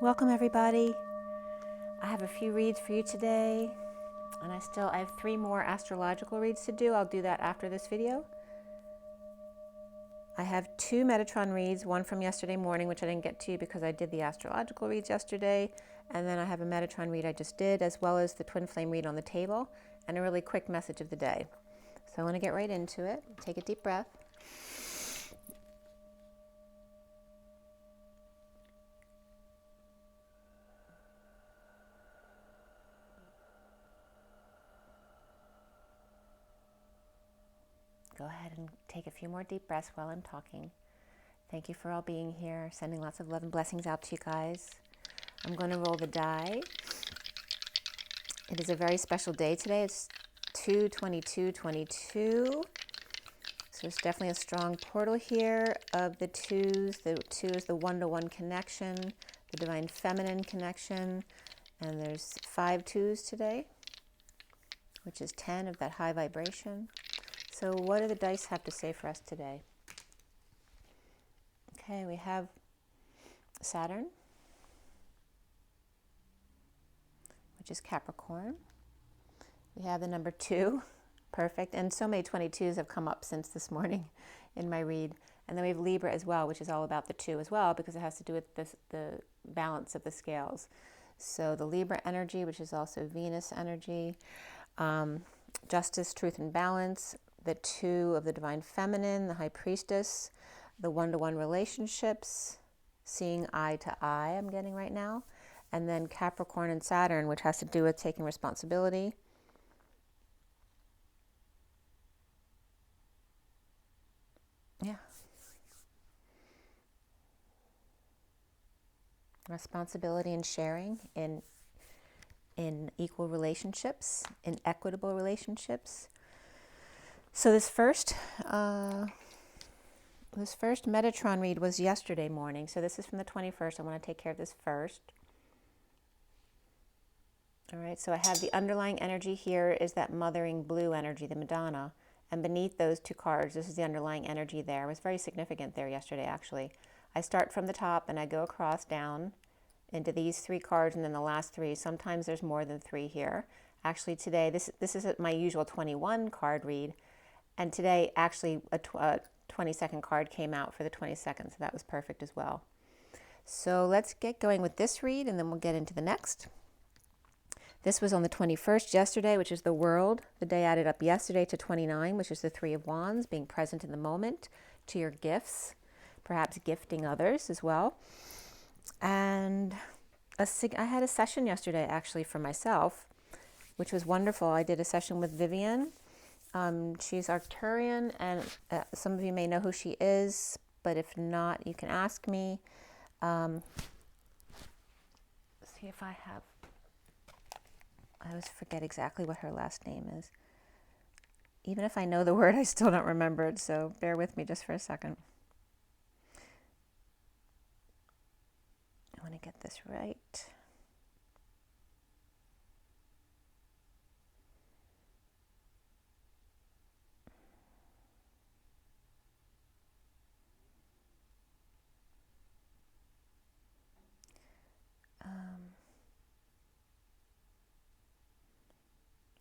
Welcome everybody. I have a few reads for you today, and I have 3 more astrological reads to do. I'll do that after this video. I have 2 Metatron reads, one from yesterday morning, which I didn't get to because I did the astrological reads yesterday, and then I have a Metatron read I just did, as well as the twin flame read on the table, and a really quick message of the day. So I want to get right into it. Take a deep breath. Go ahead and take a few more deep breaths while I'm talking. Thank you for all being here. Sending lots of love and blessings out to you guys. I'm going to roll the die. It is a very special day today. It's 2/22/22. So there's definitely a strong portal here of the 2s. The 2 is the one-to-one connection, the divine feminine connection. And there's 5 2s today, which is 10 of that high vibration. So what do the dice have to say for us today? Okay, we have Saturn, which is Capricorn. We have the number 2, perfect. And so many 22s have come up since this morning in my read. And then we have Libra as well, which is all about the 2 as well, because it has to do with the balance of the scales. So the Libra energy, which is also Venus energy, justice, truth, and balance, the 2 of the divine feminine, the high priestess, the one-to-one relationships, seeing eye to eye I'm getting right now, and then Capricorn and Saturn, which has to do with taking responsibility. Yeah. Responsibility and sharing in equal relationships, in equitable relationships. So this first Metatron read was yesterday morning. So this is from the 21st. I want to take care of this first. All right, so I have the underlying energy here is that mothering blue energy, the Madonna. And beneath those 2 cards, this is the underlying energy there. It was very significant there yesterday, actually. I start from the top and I go across down into these 3 cards and then the last 3. Sometimes there's more than 3 here. Actually today, this is my usual 21 card read. And today, actually, a 22nd card came out for the 22nd, so that was perfect as well. So let's get going with this read, and then we'll get into the next. This was on the 21st yesterday, which is the World. The day added up yesterday to 29, which is the 3 of Wands, being present in the moment, to your gifts, perhaps gifting others as well. And I had a session yesterday, actually, for myself, which was wonderful. I did a session with Vivian. She's Arcturian, and some of you may know who she is, but if not, you can ask me. See if I always forget exactly what her last name is. Even if I know the word, I still don't remember it, so bear with me just for a second. I want to get this right.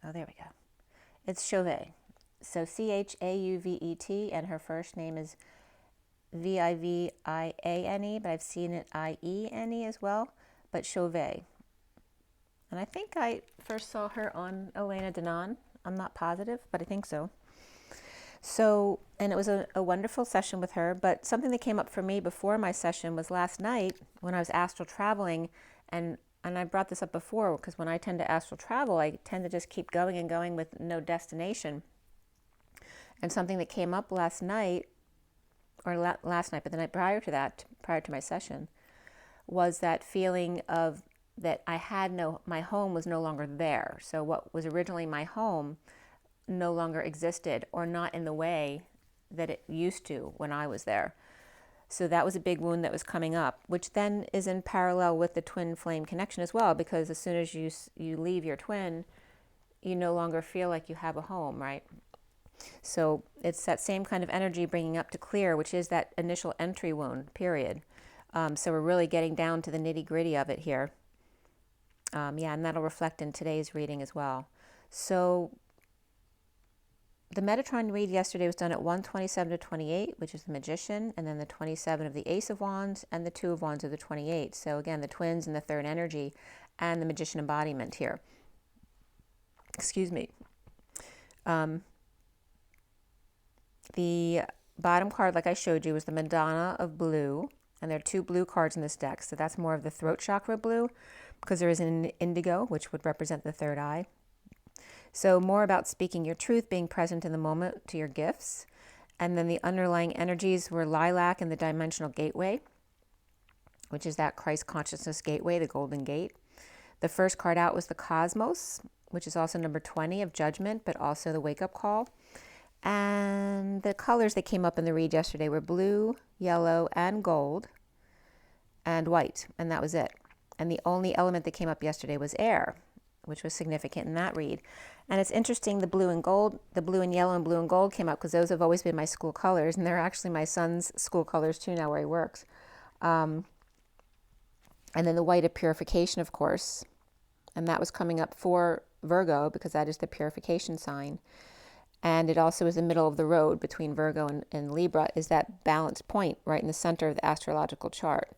Oh, there we go. It's Chauvet. So Chauvet, and her first name is Viviane, but I've seen it Iene as well, but Chauvet. And I think I first saw her on Elena Denon. I'm not positive, but I think so. So, and it was a wonderful session with her, but something that came up for me before my session was last night when I was astral traveling, and I brought this up before because when I tend to astral travel, I tend to just keep going and going with no destination. And something that came up last night, or last night, but the night prior to that, prior to my session, was that feeling of that I had my home was no longer there. So what was originally my home no longer existed, or not in the way that it used to when I was there. So that was a big wound that was coming up, which then is in parallel with the twin flame connection as well, because as soon as you leave your twin, you no longer feel like you have a home, right? So it's that same kind of energy bringing up to clear, which is that initial entry wound, period. So we're really getting down to the nitty gritty of it here. Yeah, and that'll reflect in today's reading as well. So the Metatron read yesterday was done at 127 to 28, which is the Magician, and then the 27 of the Ace of Wands, and the 2 of Wands of the 28. So again, the twins and the third energy, and the Magician embodiment here. Excuse me. The bottom card, like I showed you, was the Madonna of Blue, and there are 2 blue cards in this deck. So that's more of the throat chakra blue, because there is an indigo, which would represent the third eye. So more about speaking your truth, being present in the moment to your gifts. And then the underlying energies were lilac and the dimensional gateway, which is that Christ consciousness gateway, the golden gate. The first card out was the cosmos, which is also number 20 of judgment, but also the wake-up call. And the colors that came up in the read yesterday were blue, yellow, and gold, and white, and that was it. And the only element that came up yesterday was air, which was significant in that read. And it's interesting, the blue and gold, the blue and yellow and blue and gold came up because those have always been my school colors, and they're actually my son's school colors too now where he works. And then the white of purification, of course, and that was coming up for Virgo because that is the purification sign. And it also is the middle of the road between Virgo and Libra, is that balance point right in the center of the astrological chart.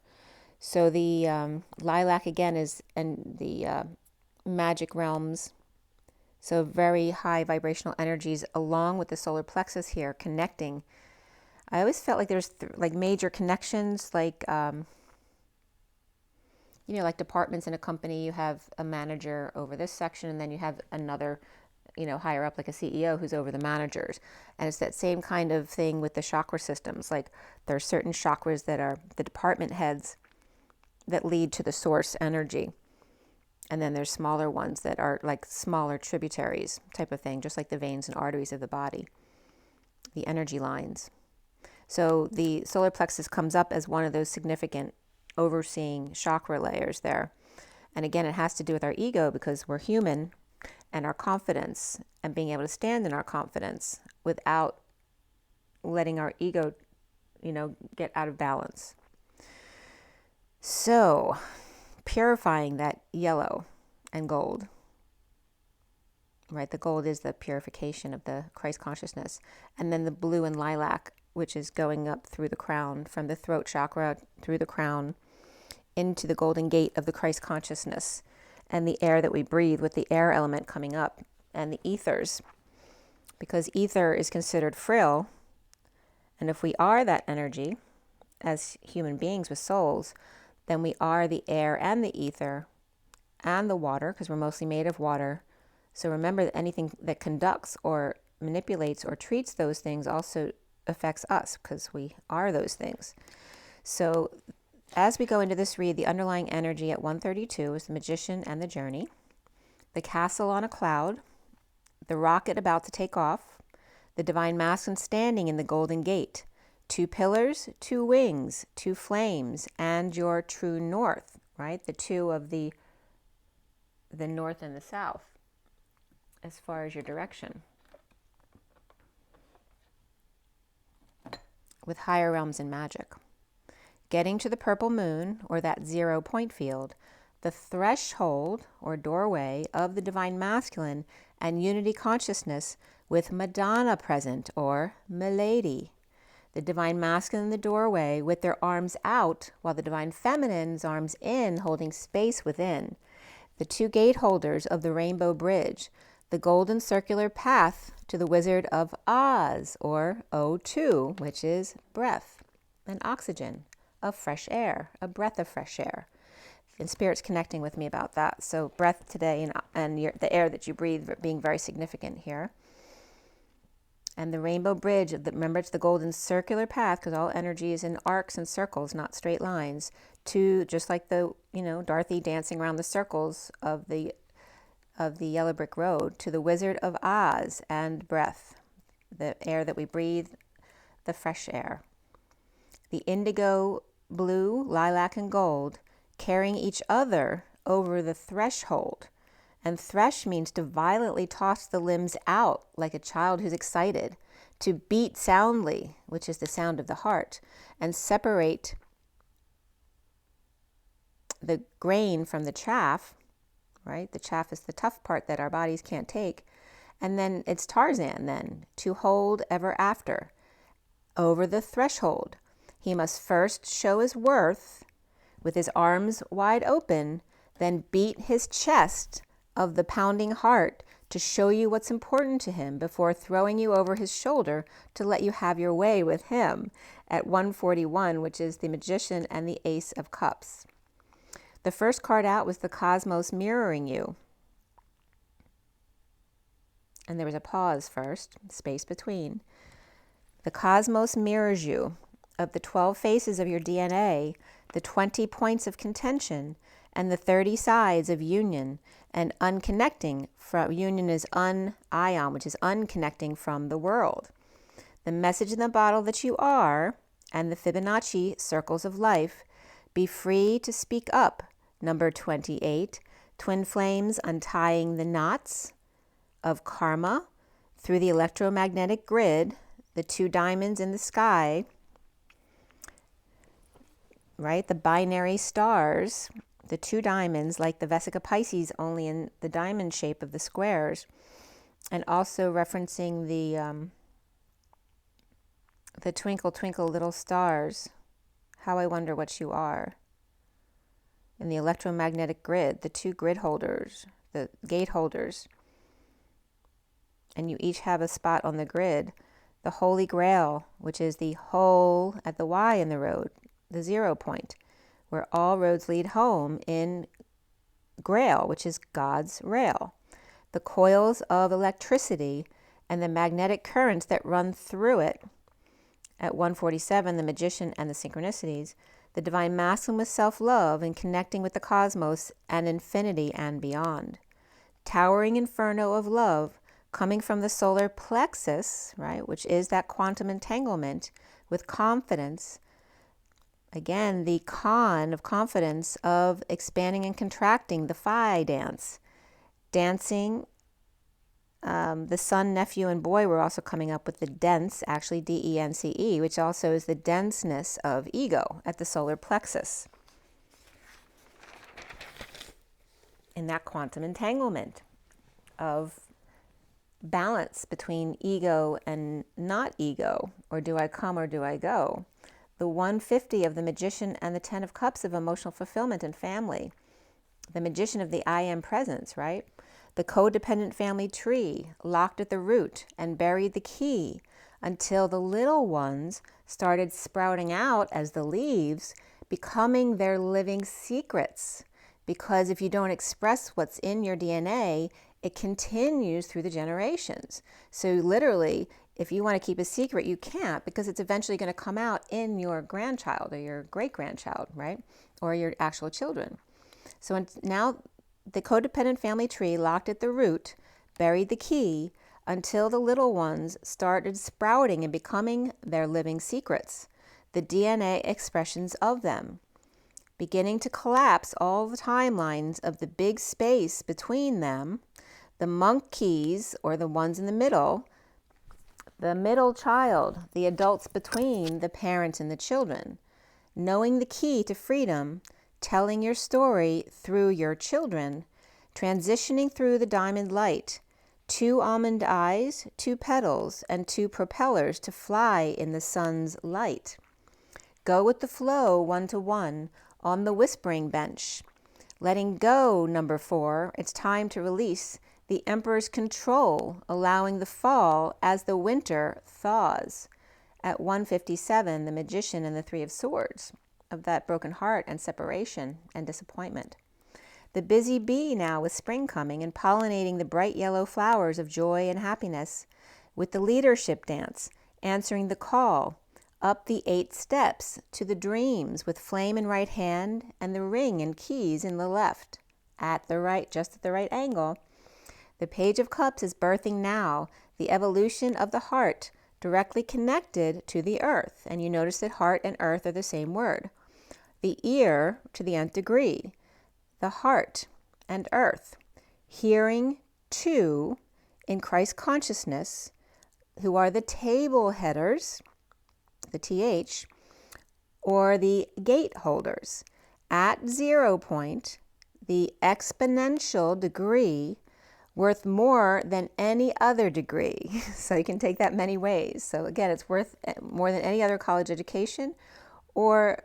So the lilac again is in the magic realms. So very high vibrational energies along with the solar plexus here connecting. I always felt like there's like major connections, like, you know, like departments in a company, you have a manager over this section, and then you have another, you know, higher up, like a CEO who's over the managers. And it's that same kind of thing with the chakra systems. Like there are certain chakras that are the department heads that lead to the source energy. And then there's smaller ones that are like smaller tributaries type of thing, just like the veins and arteries of the body, the energy lines. So the solar plexus comes up as one of those significant overseeing chakra layers there. And again, it has to do with our ego because we're human, and our confidence and being able to stand in our confidence without letting our ego, you know, get out of balance. So purifying that yellow and gold, right? The gold is the purification of the Christ consciousness. And then the blue and lilac, which is going up through the crown, from the throat chakra through the crown into the golden gate of the Christ consciousness, and the air that we breathe with the air element coming up, and the ethers, because ether is considered frail. And if we are that energy as human beings with souls, then we are the air and the ether and the water, because we're mostly made of water. So remember that anything that conducts or manipulates or treats those things also affects us, because we are those things. So as we go into this read, the underlying energy at 132 is the Magician and the Journey, the Castle on a Cloud, the Rocket about to take off, the Divine Masculine standing in the Golden Gate, 2 pillars, 2 wings, 2 flames, and your true north, right? The 2 of the north and the south as far as your direction, with higher realms and magic. Getting to the purple moon, or that 0 point field, the threshold or doorway of the Divine Masculine and unity consciousness with Madonna present, or Milady. The Divine Masculine in the doorway with their arms out, while the Divine Feminine's arms in, holding space within. The 2 gate holders of the Rainbow Bridge, the golden circular path to the Wizard of Oz, or O2, which is breath and oxygen of fresh air, a breath of fresh air. And Spirit's connecting with me about that. So breath today and the air that you breathe being very significant here. And the Rainbow Bridge, remember it's the golden circular path, because all energy is in arcs and circles, not straight lines, to just like the, you know, Dorothy dancing around the circles of the yellow brick road, to the Wizard of Oz and breath, the air that we breathe, the fresh air. The indigo, blue, lilac, and gold carrying each other over the threshold. And thresh means to violently toss the limbs out like a child who's excited, to beat soundly, which is the sound of the heart, and separate the grain from the chaff, right? The chaff is the tough part that our bodies can't take. And then it's Tarzan then, to hold ever after. Over the threshold, he must first show his worth with his arms wide open, then beat his chest of the pounding heart to show you what's important to him before throwing you over his shoulder to let you have your way with him at 141, which is the Magician and the Ace of Cups. The first card out was the Cosmos mirroring you. And there was a pause first, space between. The Cosmos mirrors you. Of the 12 faces of your DNA, the 20 points of contention, and the 30 sides of union, and unconnecting from union is un-ion, which is unconnecting from the world. The message in the bottle that you are, and the Fibonacci circles of life. Be free to speak up. Number 28, twin flames untying the knots of karma through the electromagnetic grid, the 2 diamonds in the sky, right? The binary stars, the 2 diamonds, like the Vesica Pisces, only in the diamond shape of the squares, and also referencing the twinkle, twinkle, little stars. How I wonder what you are. In the electromagnetic grid, the 2 grid holders, the gate holders, and you each have a spot on the grid. The Holy Grail, which is the hole at the Y in the road, the 0 point, where all roads lead home in Grail, which is God's rail. The coils of electricity and the magnetic currents that run through it. At 147, the Magician and the Synchronicities. The Divine Masculine with self-love and connecting with the cosmos and infinity and beyond. Towering inferno of love coming from the solar plexus, right, which is that quantum entanglement with confidence. Again, the con of confidence of expanding and contracting, the phi dance. Dancing, the son, nephew, and boy were also coming up with the dense, actually D-E-N-C-E, which also is the denseness of ego at the solar plexus. In that quantum entanglement of balance between ego and not ego, or do I come or do I go? The 150 of the Magician and the 10 of Cups of emotional fulfillment and family. The Magician of the I am presence, right? The codependent family tree, locked at the root and buried the key until the little ones started sprouting out as the leaves, becoming their living secrets. Because if you don't express what's in your DNA, it continues through the generations. So literally, if you want to keep a secret, you can't, because it's eventually going to come out in your grandchild or your great-grandchild, right? Or your actual children. So now the codependent family tree locked at the root, buried the key until the little ones started sprouting and becoming their living secrets, the DNA expressions of them, beginning to collapse all the timelines of the big space between them, the monkeys, or the ones in the middle child, the adults between the parents and the children, knowing the key to freedom, telling your story through your children, transitioning through the diamond light, 2 almond eyes, 2 petals, and 2 propellers to fly in the sun's light. Go with the flow 1-to-1 on the whispering bench. Letting go, number 4, it's time to release the Emperor's control, allowing the fall as the winter thaws. At 157, the Magician and the 3 of Swords, of that broken heart and separation and disappointment. The busy bee now with spring coming and pollinating the bright yellow flowers of joy and happiness, with the leadership dance, answering the call, up the 8 steps to the dreams with flame in right hand and the ring and keys in the left, at the right, just at the right angle. The Page of Cups is birthing now the evolution of the heart directly connected to the earth. And you notice that heart and earth are the same word. The ear to the nth degree, the heart and earth, hearing to in Christ consciousness, who are the table headers, the TH, or the gate holders, at 0 point, the exponential degree worth more than any other degree. So you can take that many ways. So again, it's worth more than any other college education or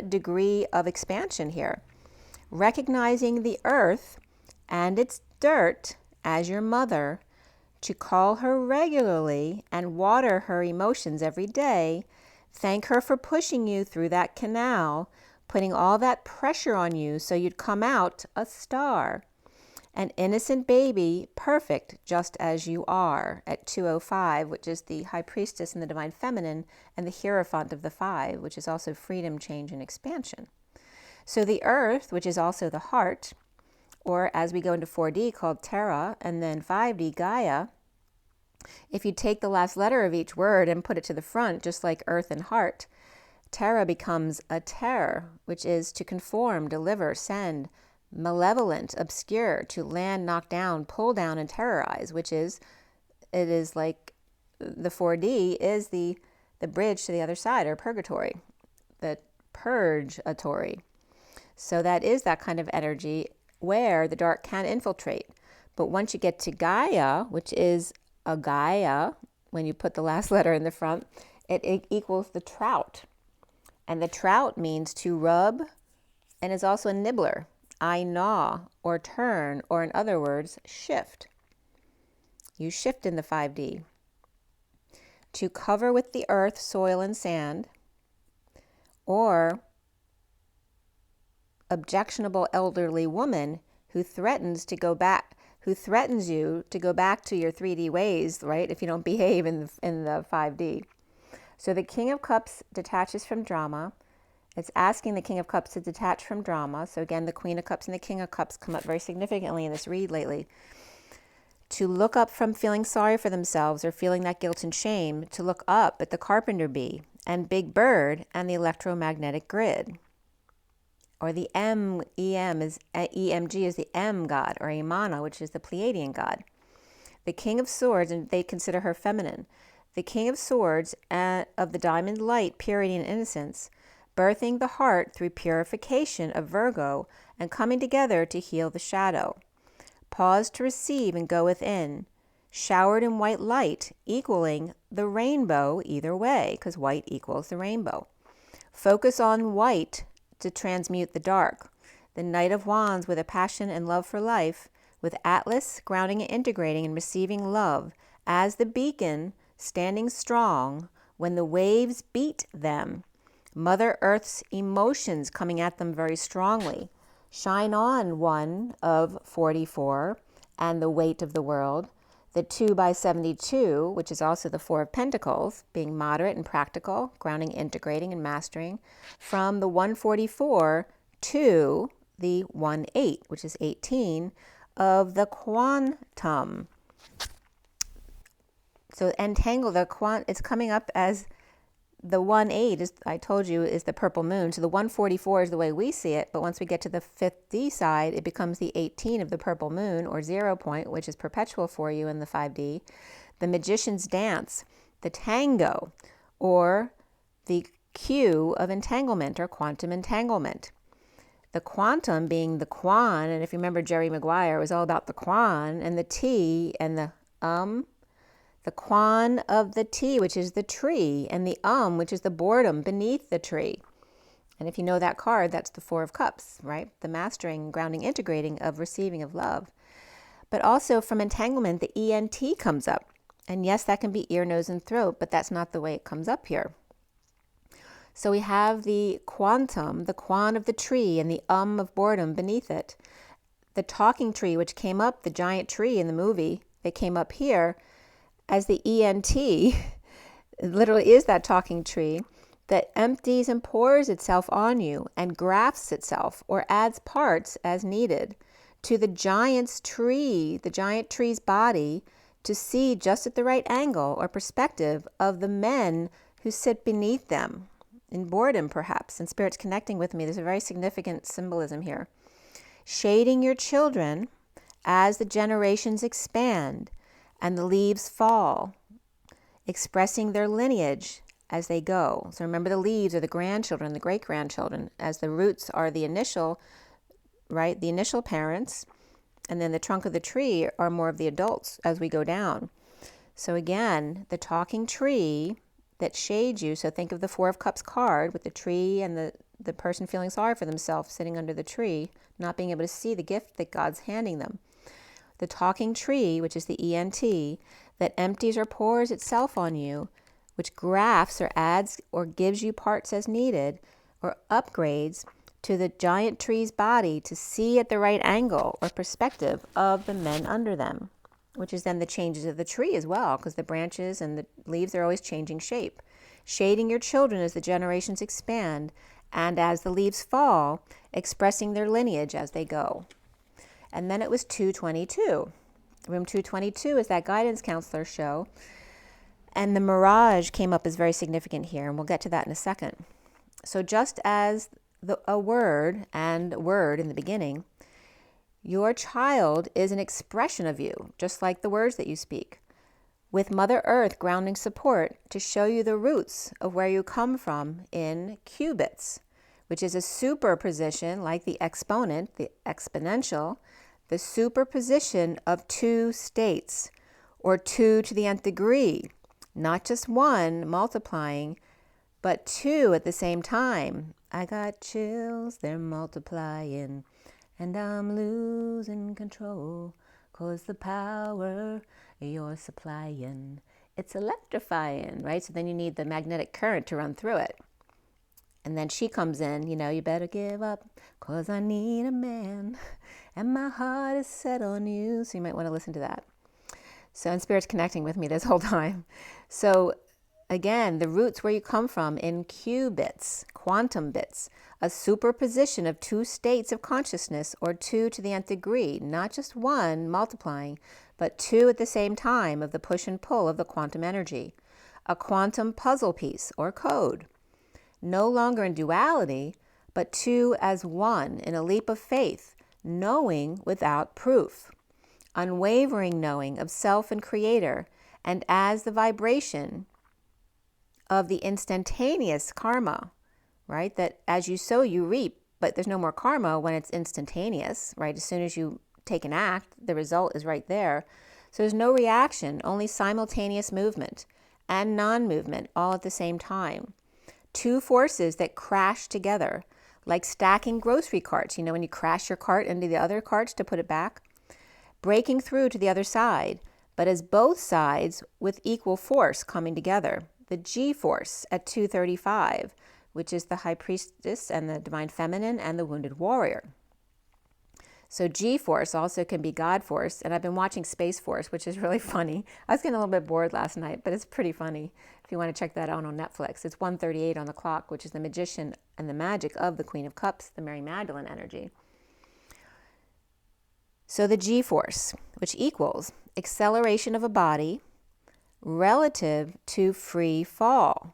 degree of expansion here. Recognizing the earth and its dirt as your mother, to call her regularly and water her emotions every day, thank her for pushing you through that canal, putting all that pressure on you so you'd come out a star. An innocent baby, perfect just as you are, at 205, which is the High Priestess in the Divine Feminine, and the Hierophant of the 5, which is also freedom, change, and expansion. So the earth, which is also the heart, or as we go into 4D called Terra, and then 5D Gaia, if you take the last letter of each word and put it to the front, just like earth and heart, Terra becomes a terror, which is to conform, deliver, send, malevolent, obscure, to land, knock down, pull down, and terrorize, which is, it is like the 4D is the bridge to the other side, or purgatory, the purgatory. So that is that kind of energy where the dark can infiltrate. But once you get to Gaia, which is a Gaia, when you put the last letter in the front, it equals the trout. And the trout means to rub and is also a nibbler. I gnaw or turn, or in other words, shift. You shift in the 5D. To cover with the earth, soil, and sand, or objectionable elderly woman who threatens you to go back to your 3D ways, right, if you don't behave in the 5D. So the King of Cups detaches from drama. It's asking the King of Cups to detach from drama. So again, the Queen of Cups and the King of Cups come up very significantly in this read lately. To look up from feeling sorry for themselves or feeling that guilt and shame, to look up at the carpenter bee and Big Bird and the electromagnetic grid. Or the EMG is the M god, or Imana, which is the Pleiadian god. The King of Swords, and they consider her feminine. The King of Swords of the diamond light, purity and innocence, birthing the heart through purification of Virgo and coming together to heal the shadow. Pause to receive and go within. Showered in white light, equaling the rainbow either way, because white equals the rainbow. Focus on white to transmute the dark. The Knight of Wands with a passion and love for life, with Atlas grounding and integrating and receiving love as the beacon, standing strong when the waves beat them. Mother Earth's emotions coming at them very strongly. Shine on, one of 44 and the weight of the world. The 2 by 72, which is also the 4 of Pentacles, being moderate and practical, grounding, integrating, and mastering, from the 144 to the 18, which is 18, of the quantum. So entangle, it's coming up as the 18, is, I told you, is the purple moon. So the 144 is the way we see it, but once we get to the 5D side, it becomes the 18 of the purple moon, or 0 point, which is perpetual for you in the 5D. The magician's dance, the tango, or the Q of entanglement, or quantum entanglement. The quantum being the quan, and if you remember Jerry Maguire, it was all about the quan, and the T, and the quan of the T, which is the tree, and the which is the boredom beneath the tree. And if you know that card, that's the 4 of Cups, right? The mastering, grounding, integrating of receiving of love. But also from entanglement, the ENT comes up. And yes, that can be ear, nose, and throat, but that's not the way it comes up here. So we have the quantum, the quan of the tree, and the of boredom beneath it. The talking tree, which came up, the giant tree in the movie, that came up here, as the ENT, it literally is that talking tree that empties and pours itself on you and grafts itself or adds parts as needed to the giant's tree, the giant tree's body, to see just at the right angle or perspective of the men who sit beneath them, in boredom perhaps, and Spirit's connecting with me. There's a very significant symbolism here. Shading your children as the generations expand and the leaves fall, expressing their lineage as they go. So remember, the leaves are the grandchildren, the great-grandchildren, as the roots are the initial, right, the initial parents, and then the trunk of the tree are more of the adults as we go down. So again, the talking tree that shades you, so think of the Four of Cups card with the tree and the person feeling sorry for themselves sitting under the tree, not being able to see the gift that God's handing them. The talking tree, which is the ENT, that empties or pours itself on you, which grafts or adds or gives you parts as needed, or upgrades to the giant tree's body to see at the right angle or perspective of the men under them, which is then the changes of the tree as well, because the branches and the leaves are always changing shape. Shading your children as the generations expand and as the leaves fall, expressing their lineage as they go. And then it was 222. Room 222 is that guidance counselor show. And the mirage came up as very significant here, and we'll get to that in a second. So just as a word and word in the beginning, your child is an expression of you, just like the words that you speak, with Mother Earth grounding support to show you the roots of where you come from in qubits, which is a superposition like the exponent, the exponential, the superposition of two states, or 2 to the nth degree, not just one multiplying, but 2 at the same time. I got chills, they're multiplying, and I'm losing control, 'cause the power you're supplying, it's electrifying, right? So then you need the magnetic current to run through it. And then she comes in, you better give up, 'cause I need a man, and my heart is set on you. So you might want to listen to that. So, and Spirit's connecting with me this whole time. So again, the roots where you come from in qubits, quantum bits, a superposition of 2 states of consciousness, or 2 to the nth degree, not just one multiplying, but 2 at the same time of the push and pull of the quantum energy. A quantum puzzle piece or code, no longer in duality, but 2 as one in a leap of faith, knowing without proof, unwavering knowing of self and creator, and as the vibration of the instantaneous karma, right? That as you sow, you reap, but there's no more karma when it's instantaneous, right? As soon as you take an act, the result is right there. So there's no reaction, only simultaneous movement and non-movement all at the same time. 2 forces that crash together, like stacking grocery carts. When you crash your cart into the other carts to put it back, breaking through to the other side, but as both sides with equal force coming together. The G force at 235, which is the High Priestess and the Divine Feminine and the Wounded Warrior. So G force also can be God force, and I've been watching Space Force, which is really funny. I was getting a little bit bored last night, but it's pretty funny if you want to check that out on Netflix. It's 1:38 on the clock, which is the magician and the magic of the Queen of Cups, the Mary Magdalene energy. So the G force, which equals acceleration of a body relative to free fall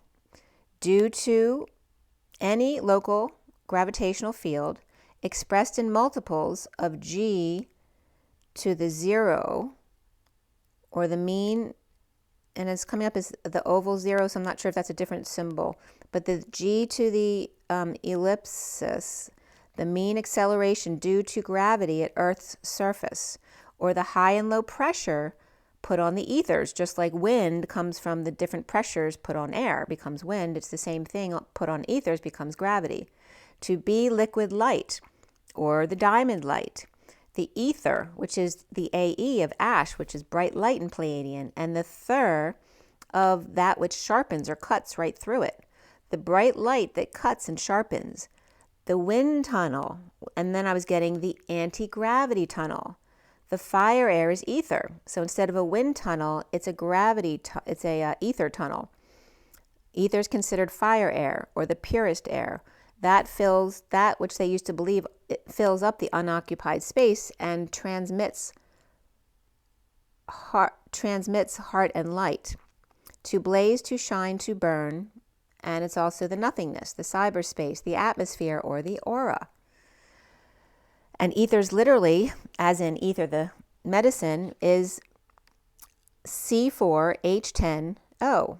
due to any local gravitational field expressed in multiples of G to the 0, or the mean, and it's coming up as the oval 0, so I'm not sure if that's a different symbol, but the G to the ellipsis, the mean acceleration due to gravity at Earth's surface, or the high and low pressure put on the ethers, just like wind comes from the different pressures put on air, becomes wind. It's the same thing put on ethers, becomes gravity. To be liquid light, or the diamond light. The ether, which is the AE of ash, which is bright light in Pleiadian, and the thir of that which sharpens or cuts right through it. The bright light that cuts and sharpens. The wind tunnel, and then I was getting the anti-gravity tunnel. The fire air is ether. So instead of a wind tunnel, it's a ether tunnel. Ether is considered fire air, or the purest air. That fills that which they used to believe it fills up the unoccupied space and transmits heart and light. To blaze, to shine, to burn. And it's also the nothingness, the cyberspace, the atmosphere, or the aura. And ether's literally, as in ether, the medicine, is C4H10O.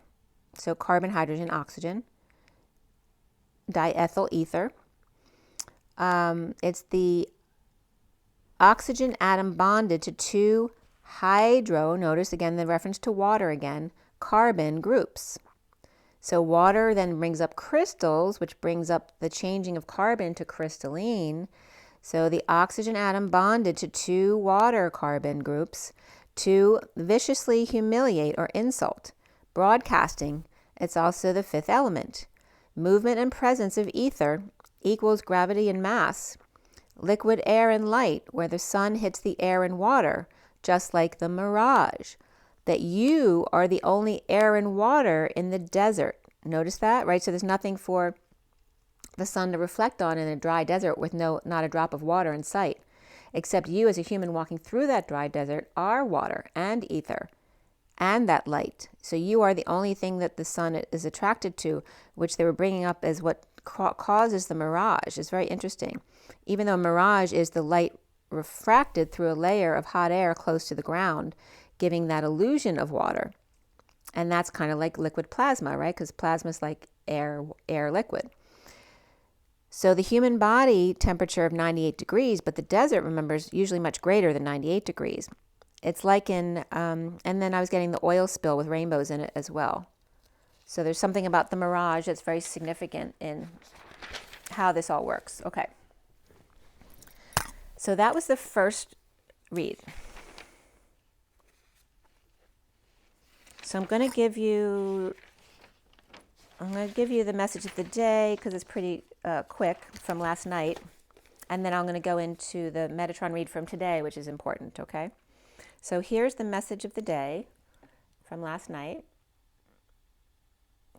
So carbon, hydrogen, oxygen. Diethyl ether. It's the oxygen atom bonded to two hydro, notice again the reference to water again, carbon groups. So water then brings up crystals, which brings up the changing of carbon to crystalline. So the oxygen atom bonded to two water carbon groups to viciously humiliate or insult. Broadcasting, it's also the fifth element. Movement and presence of ether equals gravity and mass. Liquid air and light, where the sun hits the air and water, just like the mirage. That you are the only air and water in the desert. Notice that, right? So there's nothing for the sun to reflect on in a dry desert with not a drop of water in sight, except you as a human walking through that dry desert are water and ether and that light. So you are the only thing that the sun is attracted to, which they were bringing up as what causes the mirage. It's very interesting. Even though mirage is the light refracted through a layer of hot air close to the ground, giving that illusion of water. And that's kind of like liquid plasma, right? Because plasma is like air liquid. So the human body temperature of 98 degrees, but the desert, remember, is usually much greater than 98 degrees. It's like in, and then I was getting the oil spill with rainbows in it as well. So there's something about the mirage that's very significant in how this all works. Okay. So that was the first read. So I'm going to give you the message of the day because it's pretty quick from last night. And then I'm going to go into the Metatron read from today, which is important, okay? So here's the message of the day from last night.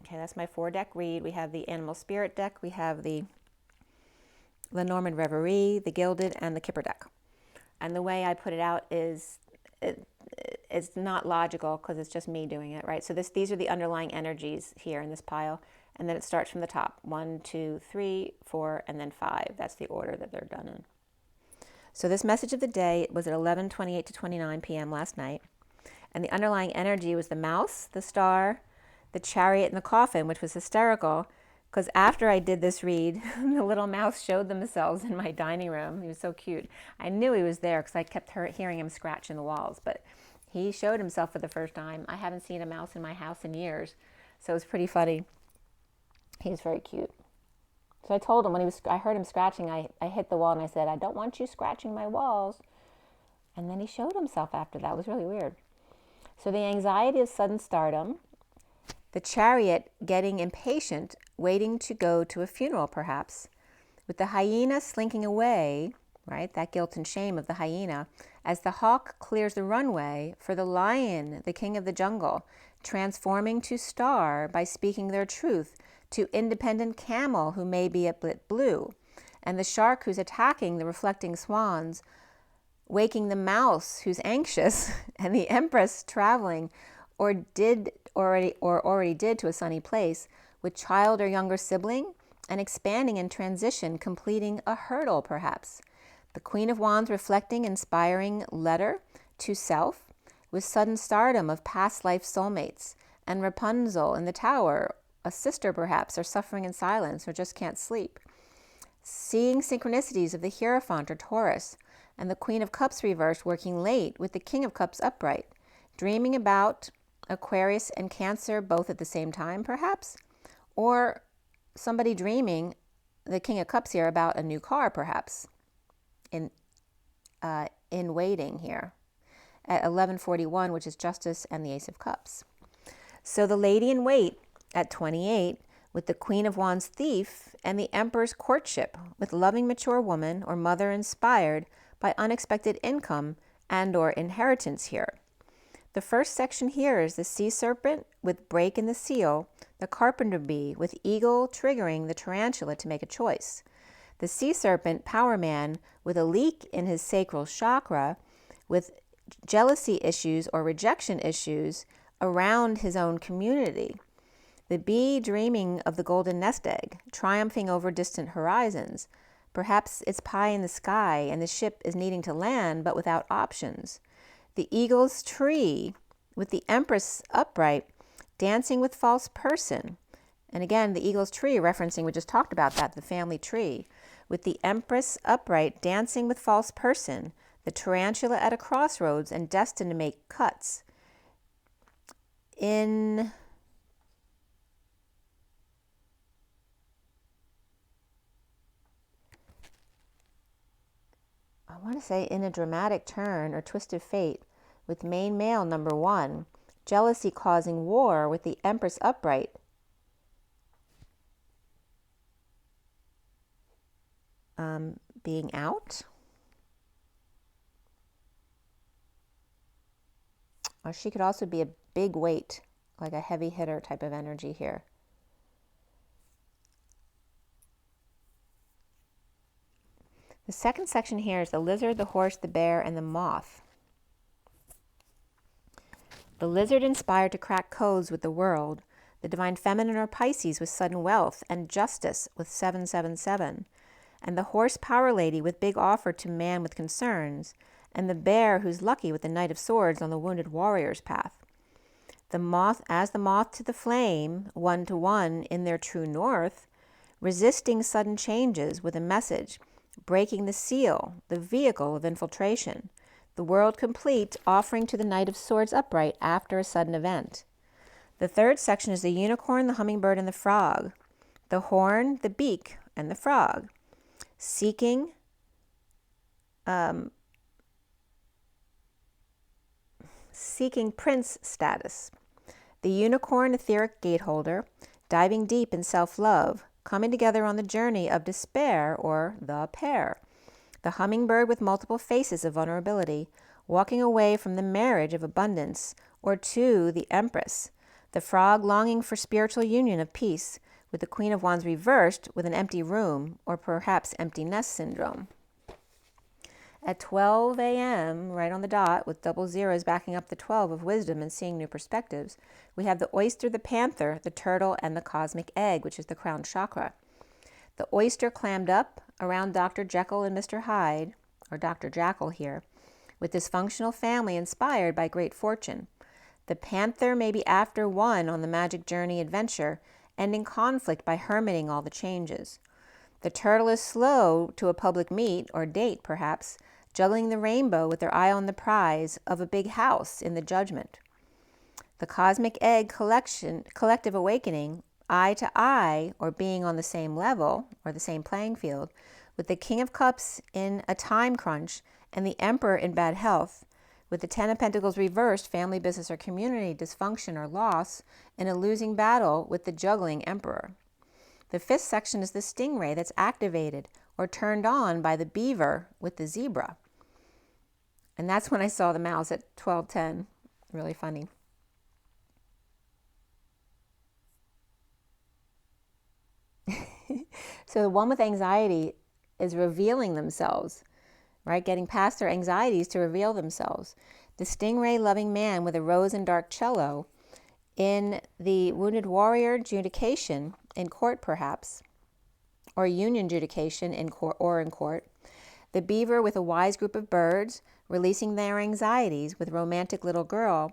Okay, that's my 4-deck read. We have the Animal Spirit deck. We have the LENORMAND Reverie, the Gilded, and the KIPPER deck. And the way I put it out is it's not logical because it's just me doing it, right? So these are the underlying energies here in this pile. And then it starts from the top. 1, 2, 3, 4, and then 5. That's the order that they're done in. So this message of the day was at 11:28 to 29 p.m. last night. And the underlying energy was the mouse, the star, the chariot, and the coffin, which was hysterical because after I did this read, the little mouse showed themselves in my dining room. He was so cute. I knew he was there because I kept hearing him scratch in the walls, but he showed himself for the first time. I haven't seen a mouse in my house in years, so it was pretty funny. He was very cute. So I told him when I heard him scratching, I hit the wall and I said, I don't want you scratching my walls. And then he showed himself after that. It was really weird. So the anxiety of sudden stardom, the chariot getting impatient, waiting to go to a funeral perhaps, with the hyena slinking away, right, that guilt and shame of the hyena, as the hawk clears the runway for the lion, the king of the jungle, transforming to star by speaking their truth, to independent camel who may be a bit blue, and the shark who's attacking the reflecting swans, waking the mouse who's anxious, and the empress traveling or already did to a sunny place with child or younger sibling, and expanding in transition, completing a hurdle perhaps. The Queen of Wands reflecting inspiring letter to self with sudden stardom of past life soulmates, and Rapunzel in the tower, a sister perhaps, or suffering in silence, or just can't sleep. Seeing synchronicities of the Hierophant or Taurus, and the Queen of Cups reversed working late with the King of Cups upright, dreaming about Aquarius and Cancer both at the same time perhaps, or somebody dreaming, the King of Cups here, about a new car perhaps, in waiting here, at 11:41, which is Justice and the Ace of Cups. So the Lady in Wait at 28 with the Queen of Wands thief and the Emperor's courtship with loving mature woman or mother inspired by unexpected income and or inheritance here. The first section here is the sea serpent with break in the seal, the carpenter bee with eagle triggering the tarantula to make a choice. The sea serpent power man with a leak in his sacral chakra with jealousy issues or rejection issues around his own community. The bee dreaming of the golden nest egg, triumphing over distant horizons. Perhaps it's pie in the sky and the ship is needing to land but without options. The eagle's tree with the Empress upright Dancing with false person. And again, the eagle's tree referencing, we just talked about that, the family tree. With the Empress upright, dancing with false person, the tarantula at a crossroads and destined to make cuts. I want to say in a dramatic turn or twist of fate, with main male number 1, jealousy causing war with the Empress upright. Being out. Or she could also be a big weight, like a heavy hitter type of energy here. The second section here is the lizard, the horse, the bear, and the moth. The lizard inspired to crack codes with the world, the divine feminine or Pisces with sudden wealth and justice with 777, and the horse power lady with big offer to man with concerns, and the bear who's lucky with the Knight of Swords on the wounded warrior's path. The moth as the moth to the flame, 1-to-1 in their true north, resisting sudden changes with a message, breaking the seal, the vehicle of infiltration, the world complete, offering to the Knight of Swords upright after a sudden event. The third section is the unicorn, the hummingbird, and the frog, the horn, the beak, and the frog, seeking prince status, the unicorn, etheric gateholder, diving deep in self-love, coming together on the journey of despair or the pair, the hummingbird with multiple faces of vulnerability, walking away from the marriage of abundance, or to the Empress, the frog longing for spiritual union of peace, with the Queen of Wands reversed with an empty room, or perhaps empty nest syndrome. At 12 a.m., right on the dot, with double zeros backing up the 12 of wisdom and seeing new perspectives, we have the oyster, the panther, the turtle, and the cosmic egg, which is the crown chakra. The oyster clammed up around Dr. Jekyll and Mr. Hyde, or Dr. Jackal here, with dysfunctional family inspired by great fortune. The panther may be after one on the magic journey adventure, ending conflict by hermiting all the changes. The turtle is slow to a public meet or date, perhaps, juggling the rainbow with their eye on the prize of a big house in the judgment. The cosmic egg collective awakening, eye to eye, or being on the same level or the same playing field, with the King of Cups in a time crunch and the Emperor in bad health, with the Ten of Pentacles reversed, family, business, or community dysfunction or loss, in a losing battle with the juggling Emperor. The fifth section is the stingray that's activated or turned on by the beaver with the zebra. And that's when I saw the mouse at 12:10. Really funny. So the one with anxiety is revealing themselves, right? Getting past their anxieties to reveal themselves. The stingray loving man with a rose and dark cello in the wounded warrior judication in court, perhaps, or union judication in court or in court. The beaver with a wise group of birds releasing their anxieties with romantic little girl,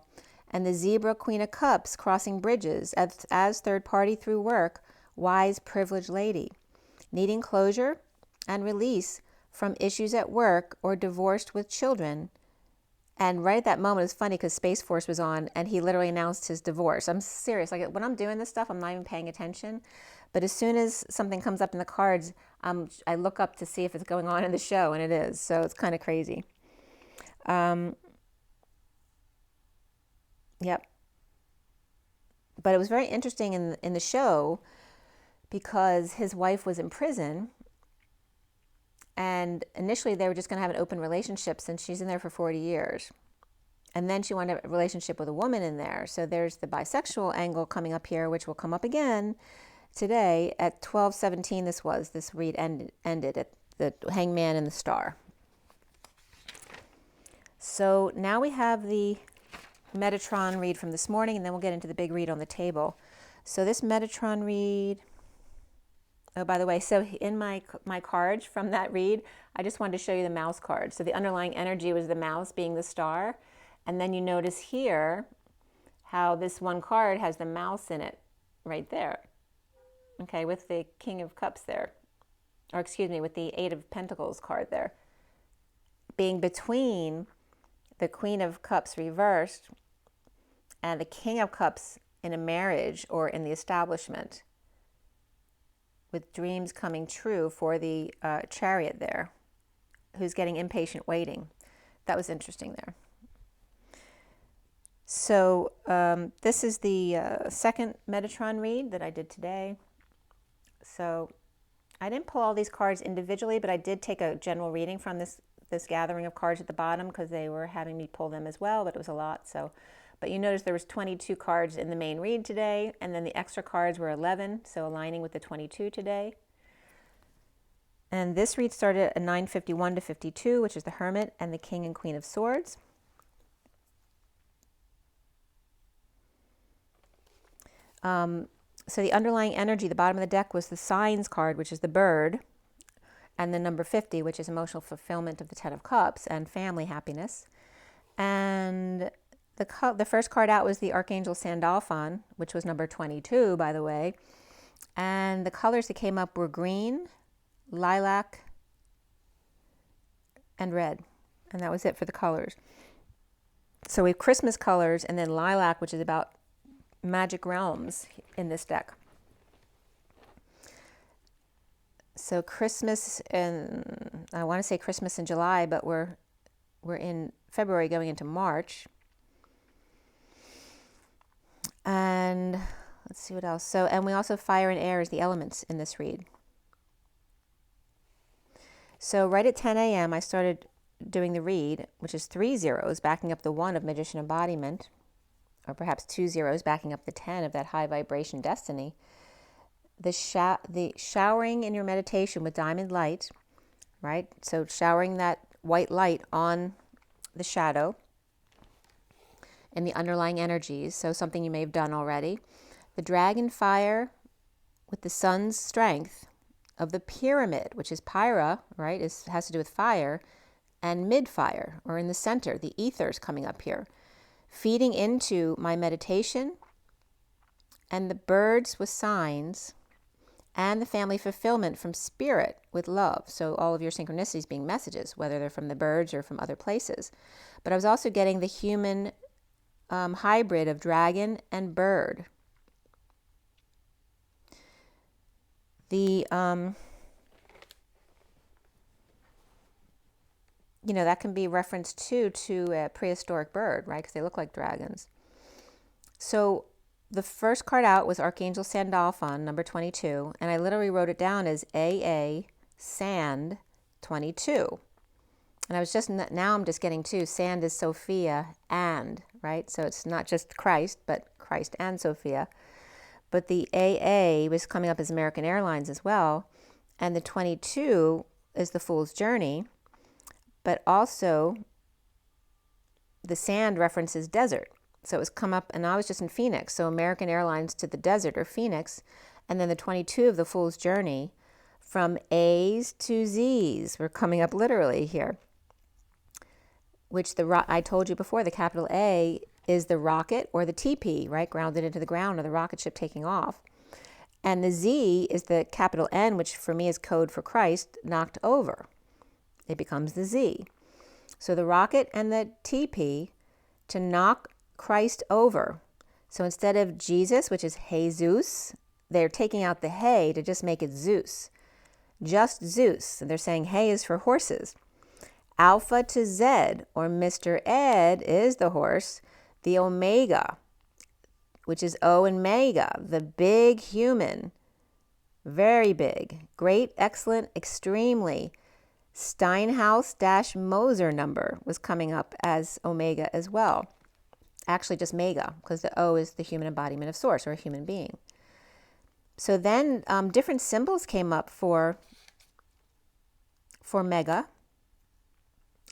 and the zebra queen of cups crossing bridges as third party through work, wise privileged lady, needing closure and release from issues at work or divorced with children. And right at that moment, it's funny because Space Force was on and he literally announced his divorce. I'm serious. Like when I'm doing this stuff, I'm not even paying attention. But as soon as something comes up in the cards, I look up to see if it's going on in the show, and it is. So it's kind of crazy. Yep. But it was very interesting in the show because his wife was in prison. And initially they were just going to have an open relationship since she's in there for 40 years. And then she wanted a relationship with a woman in there. So there's the bisexual angle coming up here, which will come up again today at 12:17. This read ended at the hangman and the star. So now we have the Metatron read from this morning, and then we'll get into the big read on the table. So this Metatron read, oh, by the way, so in my cards from that read, I just wanted to show you the mouse card. So the underlying energy was the mouse being the star. And then you notice here how this one card has the mouse in it right there, okay, with the King of Cups there, or excuse me, with the Eight of Pentacles card there, being between the Queen of Cups reversed and the King of Cups in a marriage or in the establishment, with dreams coming true for the Chariot there, who's getting impatient waiting. That was interesting there. So this is the second Metatron read that I did today. So I didn't pull all these cards individually, but I did take a general reading from this gathering of cards at the bottom because they were having me pull them as well, but it was a lot. So, but you notice there was 22 cards in the main read today, and then the extra cards were 11, so aligning with the 22 today. And this read started at 9:51 to 52, which is the Hermit and the King and Queen of Swords. So the underlying energy, the bottom of the deck, was the Signs card, which is the Bird, and the number 50, which is emotional fulfillment of the Ten of Cups and family happiness. And the first card out was the Archangel Sandalphon, which was number 22, by the way. And the colors that came up were green, lilac, and red. And that was it for the colors. So we have Christmas colors and then lilac, which is about magic realms in this deck. So Christmas, and I want to say Christmas in July, but we're in February going into March. And let's see what else. So, and we also have fire and air as the elements in this read. So right at 10 a.m. I started doing the read, which is 3 zeros backing up the 1 of Magician Embodiment, or perhaps 2 zeros backing up the 10 of that high vibration destiny. The showering in your meditation with diamond light, right? So showering that white light on the shadow and the underlying energies. So something you may have done already. The dragon fire with the sun's strength of the pyramid, which is Pyra, right? Has to do with fire, and mid-fire, or in the center, the ethers coming up here, feeding into my meditation, and the birds with signs, and the family fulfillment from spirit with love. So all of your synchronicities being messages, whether they're from the birds or from other places. But I was also getting the human hybrid of dragon and bird. The, that can be referenced to a prehistoric bird, right? Because they look like dragons. So the first card out was Archangel Sandalphon, number 22, and I literally wrote it down as AA Sand 22. And I was now I'm just getting two. Sand is Sophia and, right? So it's not just Christ, but Christ and Sophia. But the AA was coming up as American Airlines as well. And the 22 is the Fool's Journey. But also the sand references desert. So it was come up, and I was just in Phoenix. So American Airlines to the desert or Phoenix. And then the 22 of the Fool's Journey from A's to Z's. We're coming up literally here. Which I told you before, the capital A is the rocket or the TP, right? Grounded into the ground, or the rocket ship taking off. And the Z is the capital N, which for me is code for Christ, knocked over. It becomes the Z. So the rocket and the TP to knock Christ over. So instead of Jesus, which is Jesus, they're taking out the hey to just make it Zeus. Just Zeus. And they're saying hey is for horses. Alpha to Z, or Mr. Ed is the horse. The Omega, which is O and Mega, the big human, very big, great, excellent, extremely. Steinhaus-Moser number was coming up as Omega as well. Actually just Mega, because the O is the human embodiment of Source, or a human being. So then different symbols came up for Mega.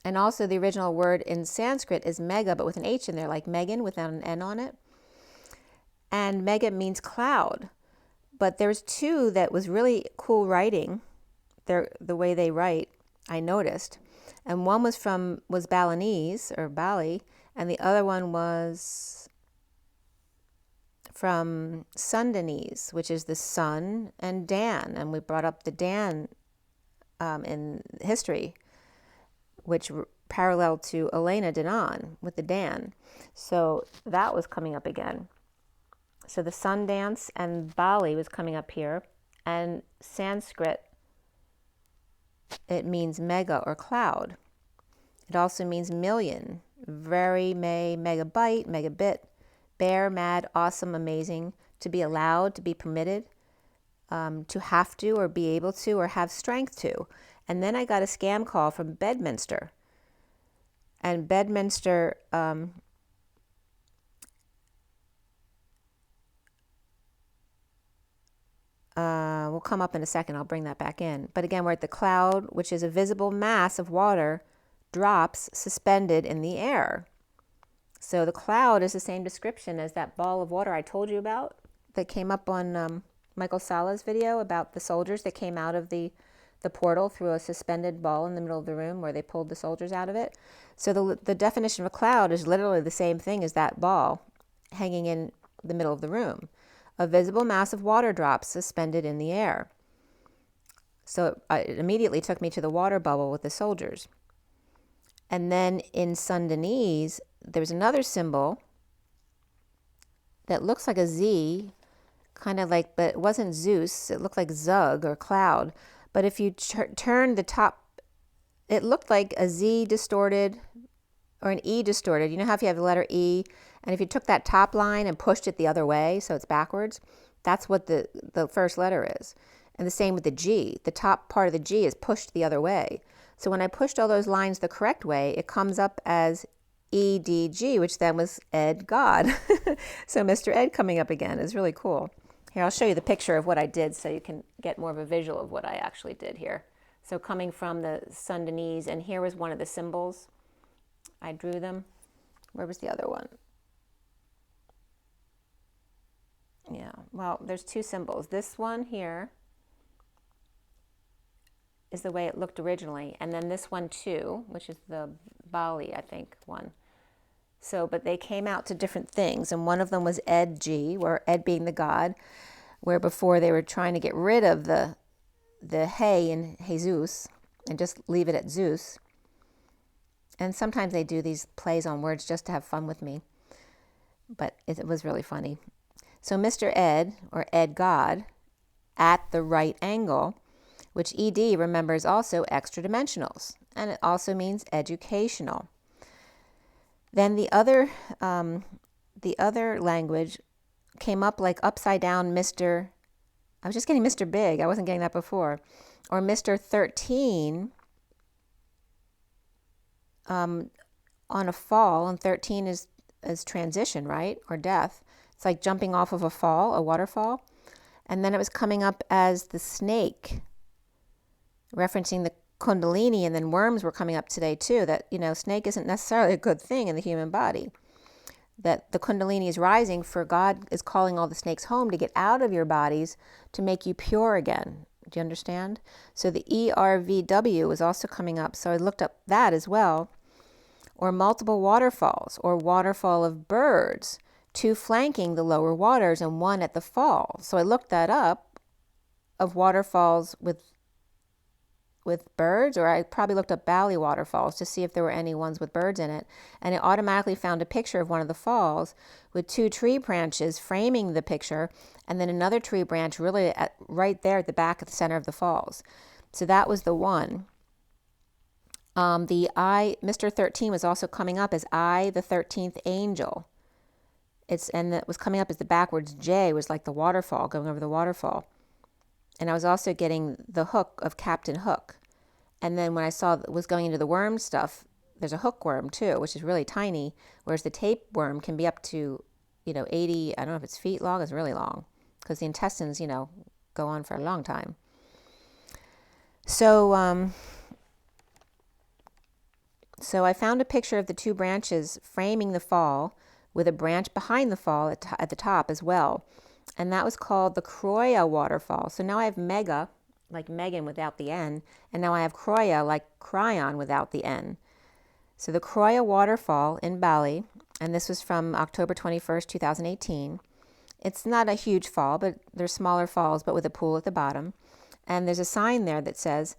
And also the original word in Sanskrit is Mega, but with an H in there, like Megan without an N on it. And Mega means cloud. But there's two that was really cool writing, the way they write, I noticed. And one was Balinese, or Bali, and the other one was from Sundanese, which is the sun, and Dan. And we brought up the Dan in history, which paralleled to Elena Denon with the Dan. So that was coming up again. So the sun dance and Bali was coming up here. And Sanskrit, it means mega or cloud. It also means million, very, may, megabyte, megabit, bare, mad, awesome, amazing, to be allowed, to be permitted, to have to or be able to or have strength to. And then I got a scam call from Bedminster. And Bedminster will come up in a second. I'll bring that back in. But again, we're at the cloud, which is a visible mass of water, drops suspended in the air. So the cloud is the same description as that ball of water I told you about that came up on Michael Sala's video about the soldiers that came out of the portal through a suspended ball in the middle of the room where they pulled the soldiers out of it. So the definition of a cloud is literally the same thing as that ball hanging in the middle of the room. A visible mass of water drops suspended in the air. So it immediately took me to the water bubble with the soldiers. And then in Sundanese, there's another symbol that looks like a Z, kind of like, but it wasn't Zeus. It looked like Zug or cloud. But if you turn the top, it looked like a Z distorted or an E distorted. You know how if you have the letter E, and if you took that top line and pushed it the other way, so it's backwards, that's what the first letter is. And the same with the G. The top part of the G is pushed the other way. So when I pushed all those lines the correct way, it comes up as EDG, which then was Ed God. So Mr. Ed coming up again is really cool. Here, I'll show you the picture of what I did so you can get more of a visual of what I actually did here. So coming from the Sundanese, and here was one of the symbols. I drew them. Where was the other one? Yeah, well, there's two symbols. This one here is the way it looked originally, and then this one too, which is the Bali, I think, one. So, but they came out to different things, and one of them was Ed G, where Ed being the god, where before they were trying to get rid of the hey in Jesus and just leave it at Zeus. And sometimes they do these plays on words just to have fun with me, but it was really funny. So Mr. Ed, or Ed God, at the right angle, which ED, remember, is also extra dimensionals, and it also means educational. Then the other language came up like upside down Mr. I was just getting Mr. Big. I wasn't getting that before. Or Mr. 13 on a fall, and 13 is transition, right? Or death. It's like jumping off of a fall, a waterfall. And then it was coming up as the snake, referencing the Kundalini, and then worms were coming up today too, that, snake isn't necessarily a good thing in the human body. That the Kundalini is rising, for God is calling all the snakes home to get out of your bodies to make you pure again. Do you understand? So the ERVW was also coming up, so I looked up that as well. Or multiple waterfalls, or waterfall of birds, two flanking the lower waters and one at the fall. So I looked that up, of waterfalls with birds, or I probably looked up Bali waterfalls to see if there were any ones with birds in it, and it automatically found a picture of one of the falls with two tree branches framing the picture, and then another tree branch really right there at the back of the center of the falls. So that was the one. Mr. 13 was also coming up as I, the 13th angel. And it was coming up as the backwards J, was like the waterfall, going over the waterfall. And I was also getting the hook of Captain Hook. And then when I saw it was going into the worm stuff, there's a hookworm too, which is really tiny, whereas the tapeworm can be up to, 80, I don't know if it's feet long, it's really long, because the intestines, go on for a long time. So I found a picture of the two branches framing the fall, with a branch behind the fall at the top as well. And that was called the Croya waterfall. So now I have mega, like Megan without the N, and now I have Croya, like Cryon without the N. So the Croya waterfall in Bali, and this was from October 21st, 2018, It's not a huge fall, but there's smaller falls, but with a pool at the bottom. And there's a sign there that says,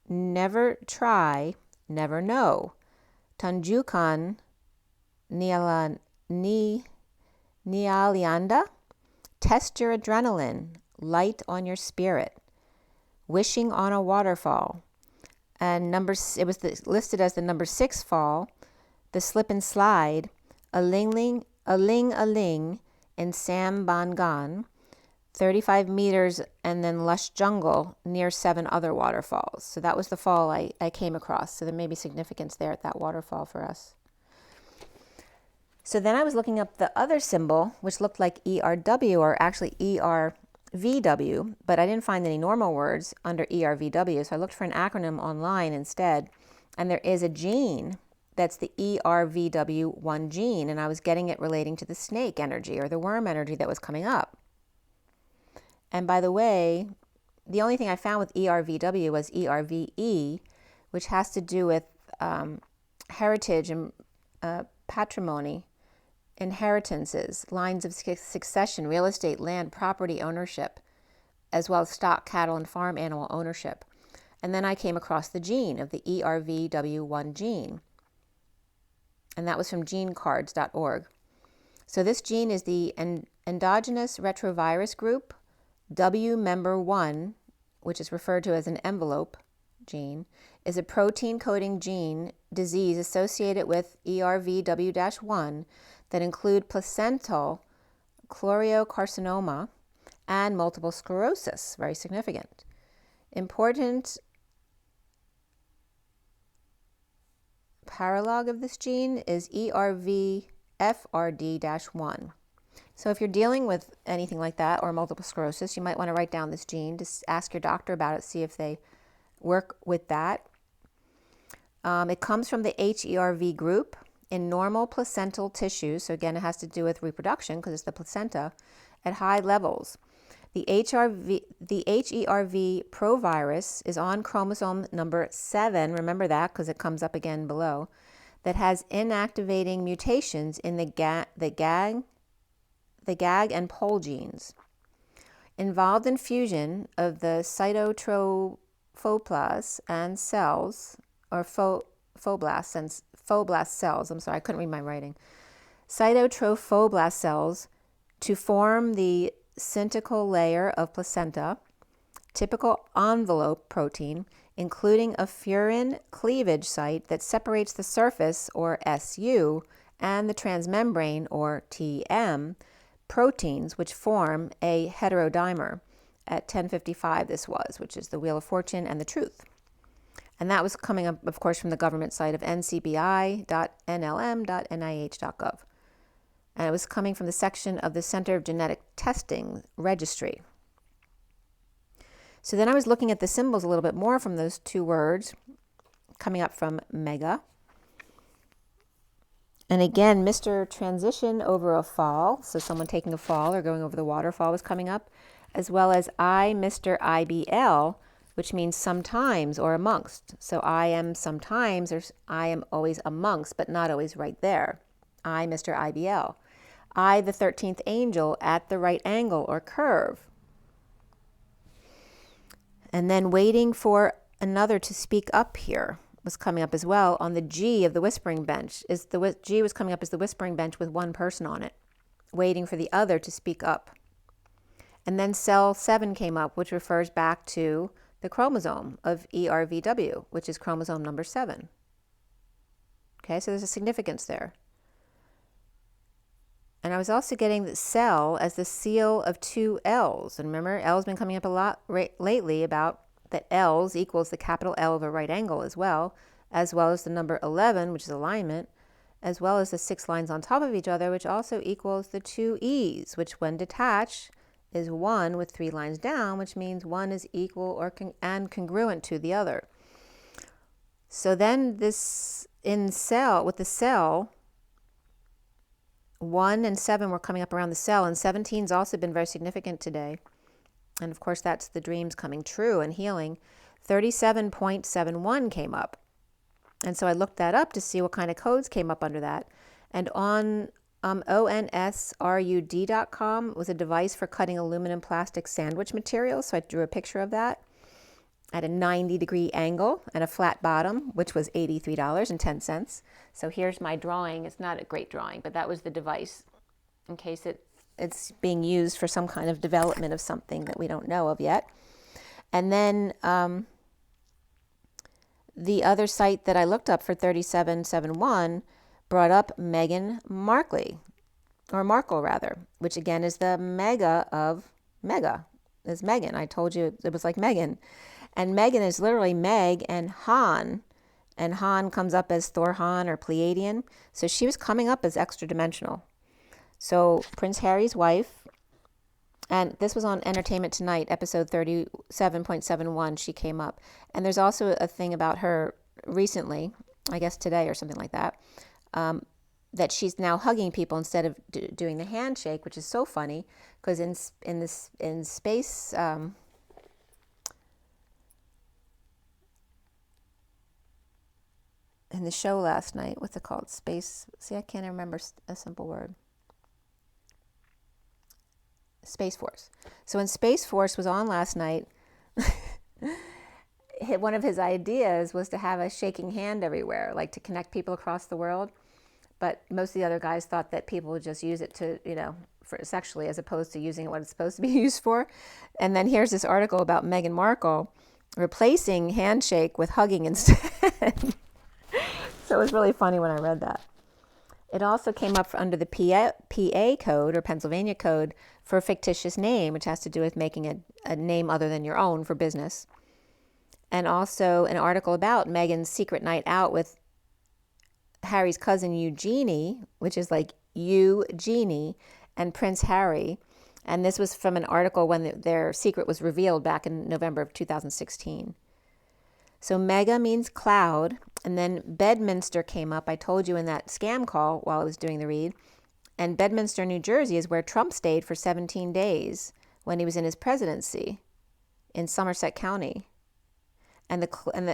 never try, never know. Tunjukan Nialianda. Test your adrenaline. Light on your spirit. Wishing on a waterfall. And it was listed as the number 6 fall. The slip and slide. A ling a ling in Sambangan. 35 meters and then lush jungle near 7 other waterfalls. So that was the fall I came across. So there may be significance there at that waterfall for us. So then I was looking up the other symbol, which looked like ERW, or actually ERVW, but I didn't find any normal words under ERVW. So I looked for an acronym online instead. And there is a gene that's the ERVW1 gene. And I was getting it relating to the snake energy or the worm energy that was coming up. And by the way, the only thing I found with ERVW was ERVE, which has to do with heritage and patrimony, inheritances, lines of succession, real estate, land, property ownership, as well as stock, cattle, and farm animal ownership. And then I came across the gene of the ERVW1 gene. And that was from genecards.org. So this gene is the endogenous retrovirus group, W member 1, which is referred to as an envelope gene, is a protein coding gene disease associated with ERVW-1 that include placental cholangiocarcinoma and multiple sclerosis, very significant. Important paralog of this gene is ERVFRD-1. So if you're dealing with anything like that or multiple sclerosis, you might want to write down this gene. Just ask your doctor about it, see if they work with that. It comes from the HERV group in normal placental tissue. So again, it has to do with reproduction because it's the placenta at high levels. The HERV provirus is on chromosome number 7. Remember that because it comes up again below. That has inactivating mutations in the GAG and POL genes, involved in fusion of the cytotrophoblast and cells, or phoblast cells. I'm sorry, I couldn't read my writing. Cytotrophoblast cells to form the syncytial layer of placenta, typical envelope protein, including a furin cleavage site that separates the surface, or SU, and the transmembrane, or TM, proteins which form a heterodimer. At 1055 this was, which is the Wheel of Fortune and the Truth. And that was coming up, of course, from the government site of ncbi.nlm.nih.gov. And it was coming from the section of the Center of Genetic Testing Registry. So then I was looking at the symbols a little bit more from those 2 words, coming up from Mega. And again, Mr. Transition over a fall, so someone taking a fall or going over the waterfall was coming up, as well as I, Mr. IBL, which means sometimes or amongst. So I am sometimes, or I am always amongst, but not always right there. I, Mr. IBL. I, the 13th angel, at the right angle or curve. And then waiting for another to speak up here was coming up as well on the G of the whispering bench. G was coming up as the whispering bench with 1 person on it, waiting for the other to speak up. And then cell 7 came up, which refers back to the chromosome of ERVW, which is chromosome number 7. Okay, so there's a significance there. And I was also getting the cell as the seal of 2 L's. And remember, L's been coming up a lot lately about that L's equals the capital L of a right angle as well as the number 11, which is alignment, as well as the 6 lines on top of each other, which also equals the 2 E's, which when detached is 1 with 3 lines down, which means 1 is equal or and congruent to the other. So then this with the cell, 1 and 7 were coming up around the cell, and 17's also been very significant today. And of course, that's the dreams coming true and healing. 37.71 came up. And so I looked that up to see what kind of codes came up under that. And on ONSRUD.com was a device for cutting aluminum plastic sandwich material. So I drew a picture of that at a 90-degree angle and a flat bottom, which was $83.10. So here's my drawing. It's not a great drawing, but that was the device in case it's being used for some kind of development of something that we don't know of yet. And then the other site that I looked up for 3771 brought up Meghan Markle, or Markle rather, which again is the mega of mega, is Megan. I told you it was like Megan. And Megan is literally Meg and Han. And Han comes up as Thor-Han or Pleiadian. So she was coming up as extra dimensional. So Prince Harry's wife, and this was on Entertainment Tonight, episode 37.71, she came up. And there's also a thing about her recently, I guess today or something like that, that she's now hugging people instead of doing the handshake, which is so funny because in space, in the show last night, what's it called? Space. See, I can't remember a simple word. Space Force. So when Space Force was on last night, one of his ideas was to have a shaking hand everywhere, like to connect people across the world. But most of the other guys thought that people would just use it to, for sexually as opposed to using it what it's supposed to be used for. And then here's this article about Meghan Markle replacing handshake with hugging instead. So it was really funny when I read that. It also came up under the PA code or Pennsylvania code for a fictitious name, which has to do with making a name other than your own for business. And also an article about Meghan's secret night out with Harry's cousin Eugenie, which is like Eugenie, and Prince Harry. And this was from an article when their secret was revealed back in November of 2016. So mega means cloud, and then Bedminster came up. I told you in that scam call while I was doing the read. And Bedminster, New Jersey is where Trump stayed for 17 days when he was in his presidency in Somerset County. And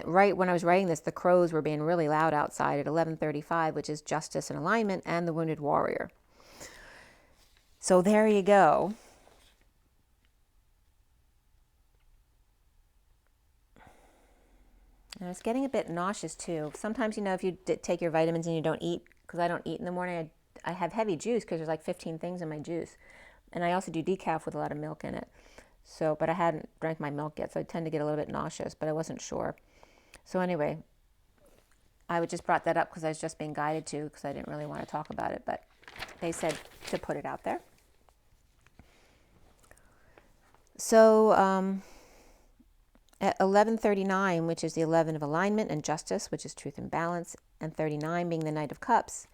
right when I was writing this, the crows were being really loud outside at 11:35, which is Justice and Alignment and the Wounded Warrior. So there you go. And it's getting a bit nauseous too. Sometimes, if you take your vitamins and you don't eat, because I don't eat in the morning, I have heavy juice because there's like 15 things in my juice. And I also do decaf with a lot of milk in it. So, but I hadn't drank my milk yet, so I tend to get a little bit nauseous, but I wasn't sure. So anyway, I just brought that up because I was just being guided to, because I didn't really want to talk about it, but they said to put it out there. So at 11:39, which is the 11 of alignment and justice, which is truth and balance, and 39 being the Knight of Cups,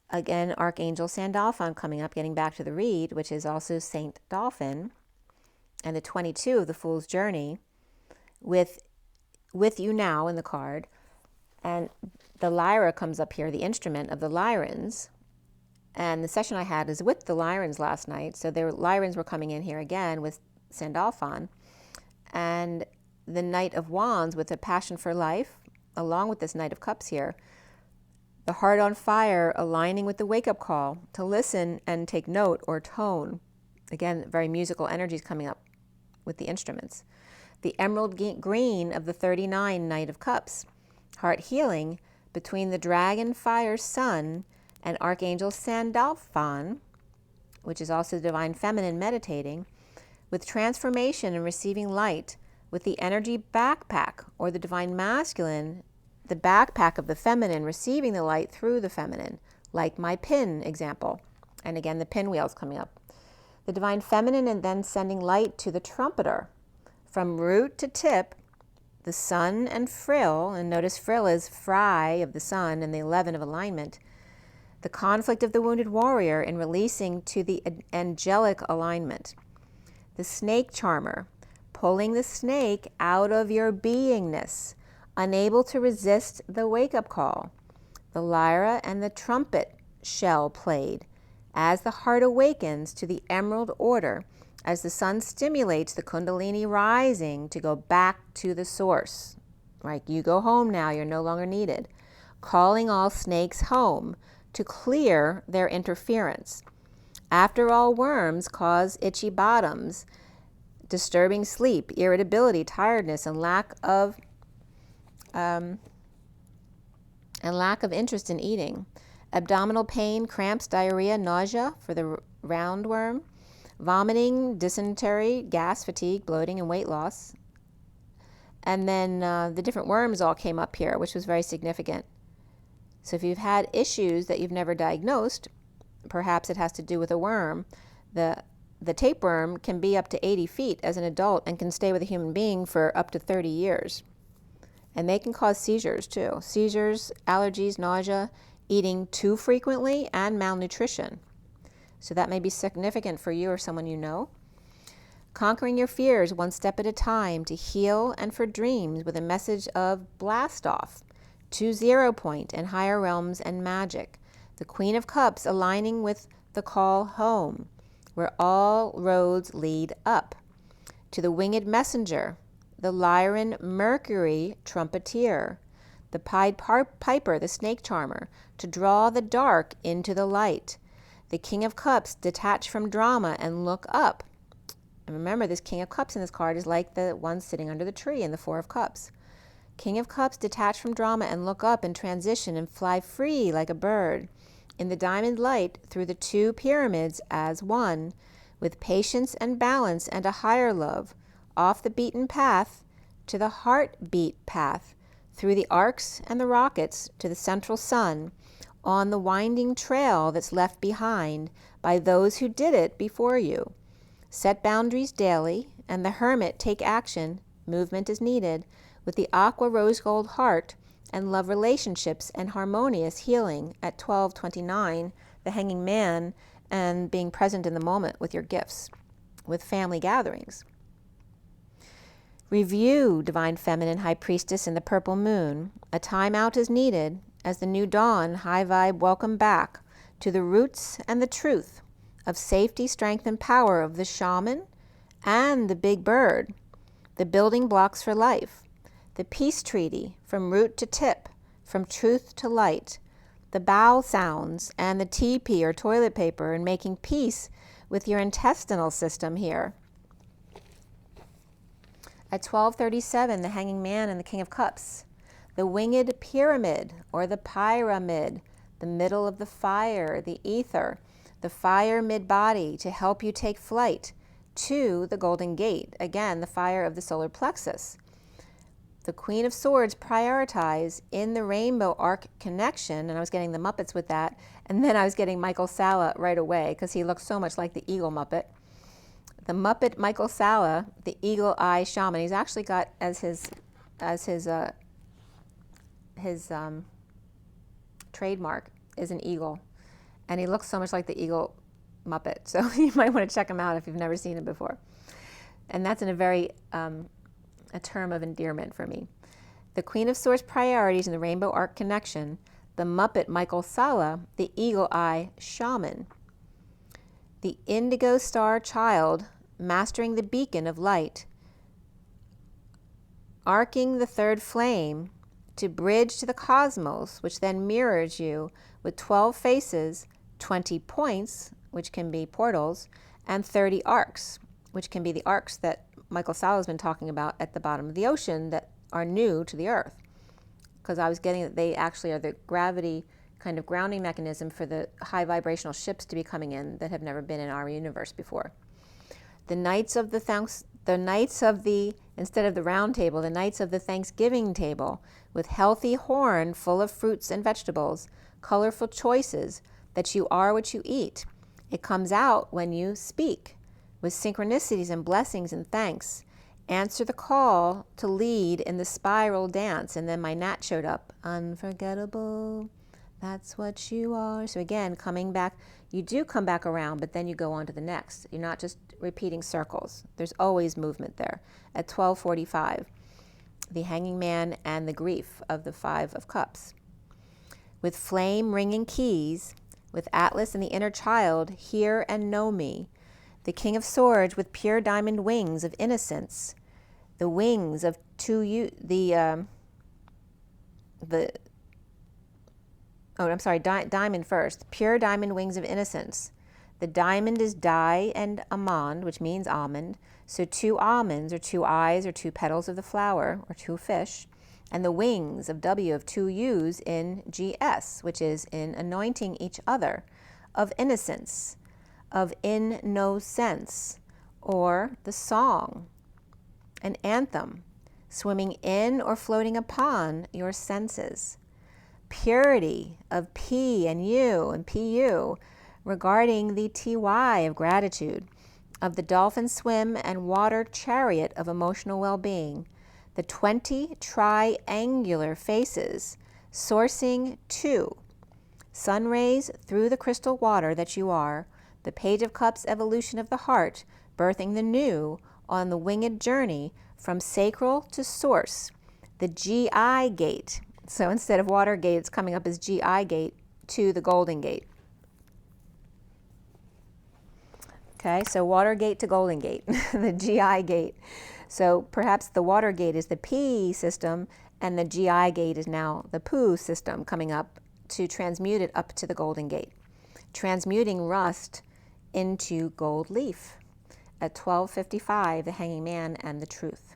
again, Archangel Sandalphon coming up, getting back to the read, which is also Saint Dolphin, and the 22 of the Fool's Journey, with you now in the card, and the lyra comes up here, the instrument of the Lyrans, and the session I had is with the Lyrans last night, so the Lyrans were coming in here again with Sandalphon, and the Knight of Wands with a passion for life, along with this Knight of Cups here, the heart on fire aligning with the wake-up call to listen and take note or tone. Again, very musical energies coming up with the instruments. The emerald green of the 39 Knight of Cups, heart healing between the dragon fire sun and Archangel Sandalphon, which is also the divine feminine meditating, with transformation and receiving light, with the energy backpack or the divine masculine, the backpack of the feminine receiving the light through the feminine, like my pin example. And again, the pinwheel's coming up. The divine feminine and then sending light to the trumpeter. From root to tip, the sun and frill, and notice frill is fry of the sun and the 11 of alignment, the conflict of the wounded warrior in releasing to the angelic alignment. The snake charmer, pulling the snake out of your beingness, unable to resist the wake-up call. The lyra and the trumpet shell played as the heart awakens to the emerald order, as the sun stimulates the kundalini rising to go back to the source. Right, you go home now, you're no longer needed. Calling all snakes home to clear their interference. After all, worms cause itchy bottoms, disturbing sleep, irritability, tiredness, and lack of interest in eating. Abdominal pain, cramps, diarrhea, nausea for the roundworm, vomiting, dysentery, gas, fatigue, bloating, and weight loss. And then the different worms all came up here, which was very significant. So if you've had issues that you've never diagnosed, perhaps it has to do with a worm. The tapeworm can be up to 80 feet as an adult and can stay with a human being for up to 30 years. And they can cause seizures too. Seizures, allergies, nausea, eating too frequently, and malnutrition. So that may be significant for you or someone you know. Conquering your fears one step at a time to heal, and for dreams with a message of blast off to 0 point and higher realms and magic. The Queen of Cups aligning with the call home, where all roads lead up. To the winged messenger, the Lyran Mercury trumpeter, the Pied Piper, the snake charmer, to draw the dark into the light. The King of Cups, detach from drama and look up. And remember, this King of Cups in this card is like the one sitting under the tree in the Four of Cups. King of Cups, detach from drama and look up and transition and fly free like a bird in the diamond light through the two pyramids as one, with patience and balance and a higher love, off the beaten path to the heartbeat path, through the arcs and the rockets to the central sun, on the winding trail that's left behind by those who did it before you. Set boundaries daily, and the hermit take action, movement is needed, with the aqua rose gold heart and love relationships and harmonious healing at 12:29, the hanging man, and being present in the moment with your gifts, with family gatherings. Review, Divine Feminine High Priestess in the purple moon. A time out is needed as the new dawn, high vibe, welcome back to the roots and the truth of safety, strength, and power of the shaman and the big bird, the building blocks for life, the peace treaty from root to tip, from truth to light, the bow sounds and the teepee or toilet paper, and making peace with your intestinal system here. At 12:37, the hanging man and the King of Cups, the winged pyramid or the pyramid, the middle of the fire, the ether, the fire mid-body to help you take flight to the Golden Gate, again, the fire of the solar plexus. The Queen of Swords, prioritize in the rainbow arc connection, and I was getting the Muppets with that, and then I was getting Michael Sala right away because he looks so much like the Eagle Muppet. The Muppet Michael Sala, the Eagle Eye Shaman. He's actually got as his trademark is an eagle, and he looks so much like the Eagle Muppet. So you might want to check him out if you've never seen him before. And that's in a very a term of endearment for me. The Queen of Swords, priorities in the rainbow arc connection. The Muppet Michael Sala, the Eagle Eye Shaman. The Indigo Star Child, mastering the beacon of light, arcing the third flame to bridge to the cosmos, which then mirrors you with 12 faces, 20 points, which can be portals, and 30 arcs, which can be the arcs that Michael Sala has been talking about at the bottom of the ocean that are new to the Earth. Because I was getting that they actually are the gravity kind of grounding mechanism for the high vibrational ships to be coming in that have never been in our universe before. The Knights of the instead of the round table, the Knights of the Thanksgiving table, with healthy horn full of fruits and vegetables, colorful choices, that you are what you eat. It comes out when you speak, with synchronicities and blessings and thanks. Answer the call to lead in the spiral dance. And then my gnat showed up. Unforgettable, that's what you are. So again, coming back, you do come back around, but then you go on to the next. You're not just repeating circles. There's always movement there. At 12:45, the hanging man and the grief of the Five of Cups. With flame ringing keys, with Atlas and the inner child, hear and know me. The King of Swords with pure diamond wings of innocence, the wings of Oh, I'm sorry, diamond first. Pure diamond wings of innocence. The diamond is di and amand, which means almond. So 2 almonds, or 2 eyes, or 2 petals of the flower, or 2 fish. And the wings of W of 2 U's in GS, which is in anointing each other, of innocence, of in no sense, or the song, an anthem, swimming in or floating upon your senses. Purity of P and U and PU, regarding the TY of gratitude, of the dolphin swim and water chariot of emotional well-being, the 20 triangular faces, sourcing 2 sun rays through the crystal water that you are, the Page of Cups evolution of the heart, birthing the new on the winged journey from sacral to source, the GI gate. So instead of water gate, it's coming up as GI gate to the golden gate. Okay, so water gate to golden gate, the GI gate. So perhaps the water gate is the P system, and the GI gate is now the POO system coming up to transmute it up to the golden gate. Transmuting rust into gold leaf at 12:55, the hanging man and the truth.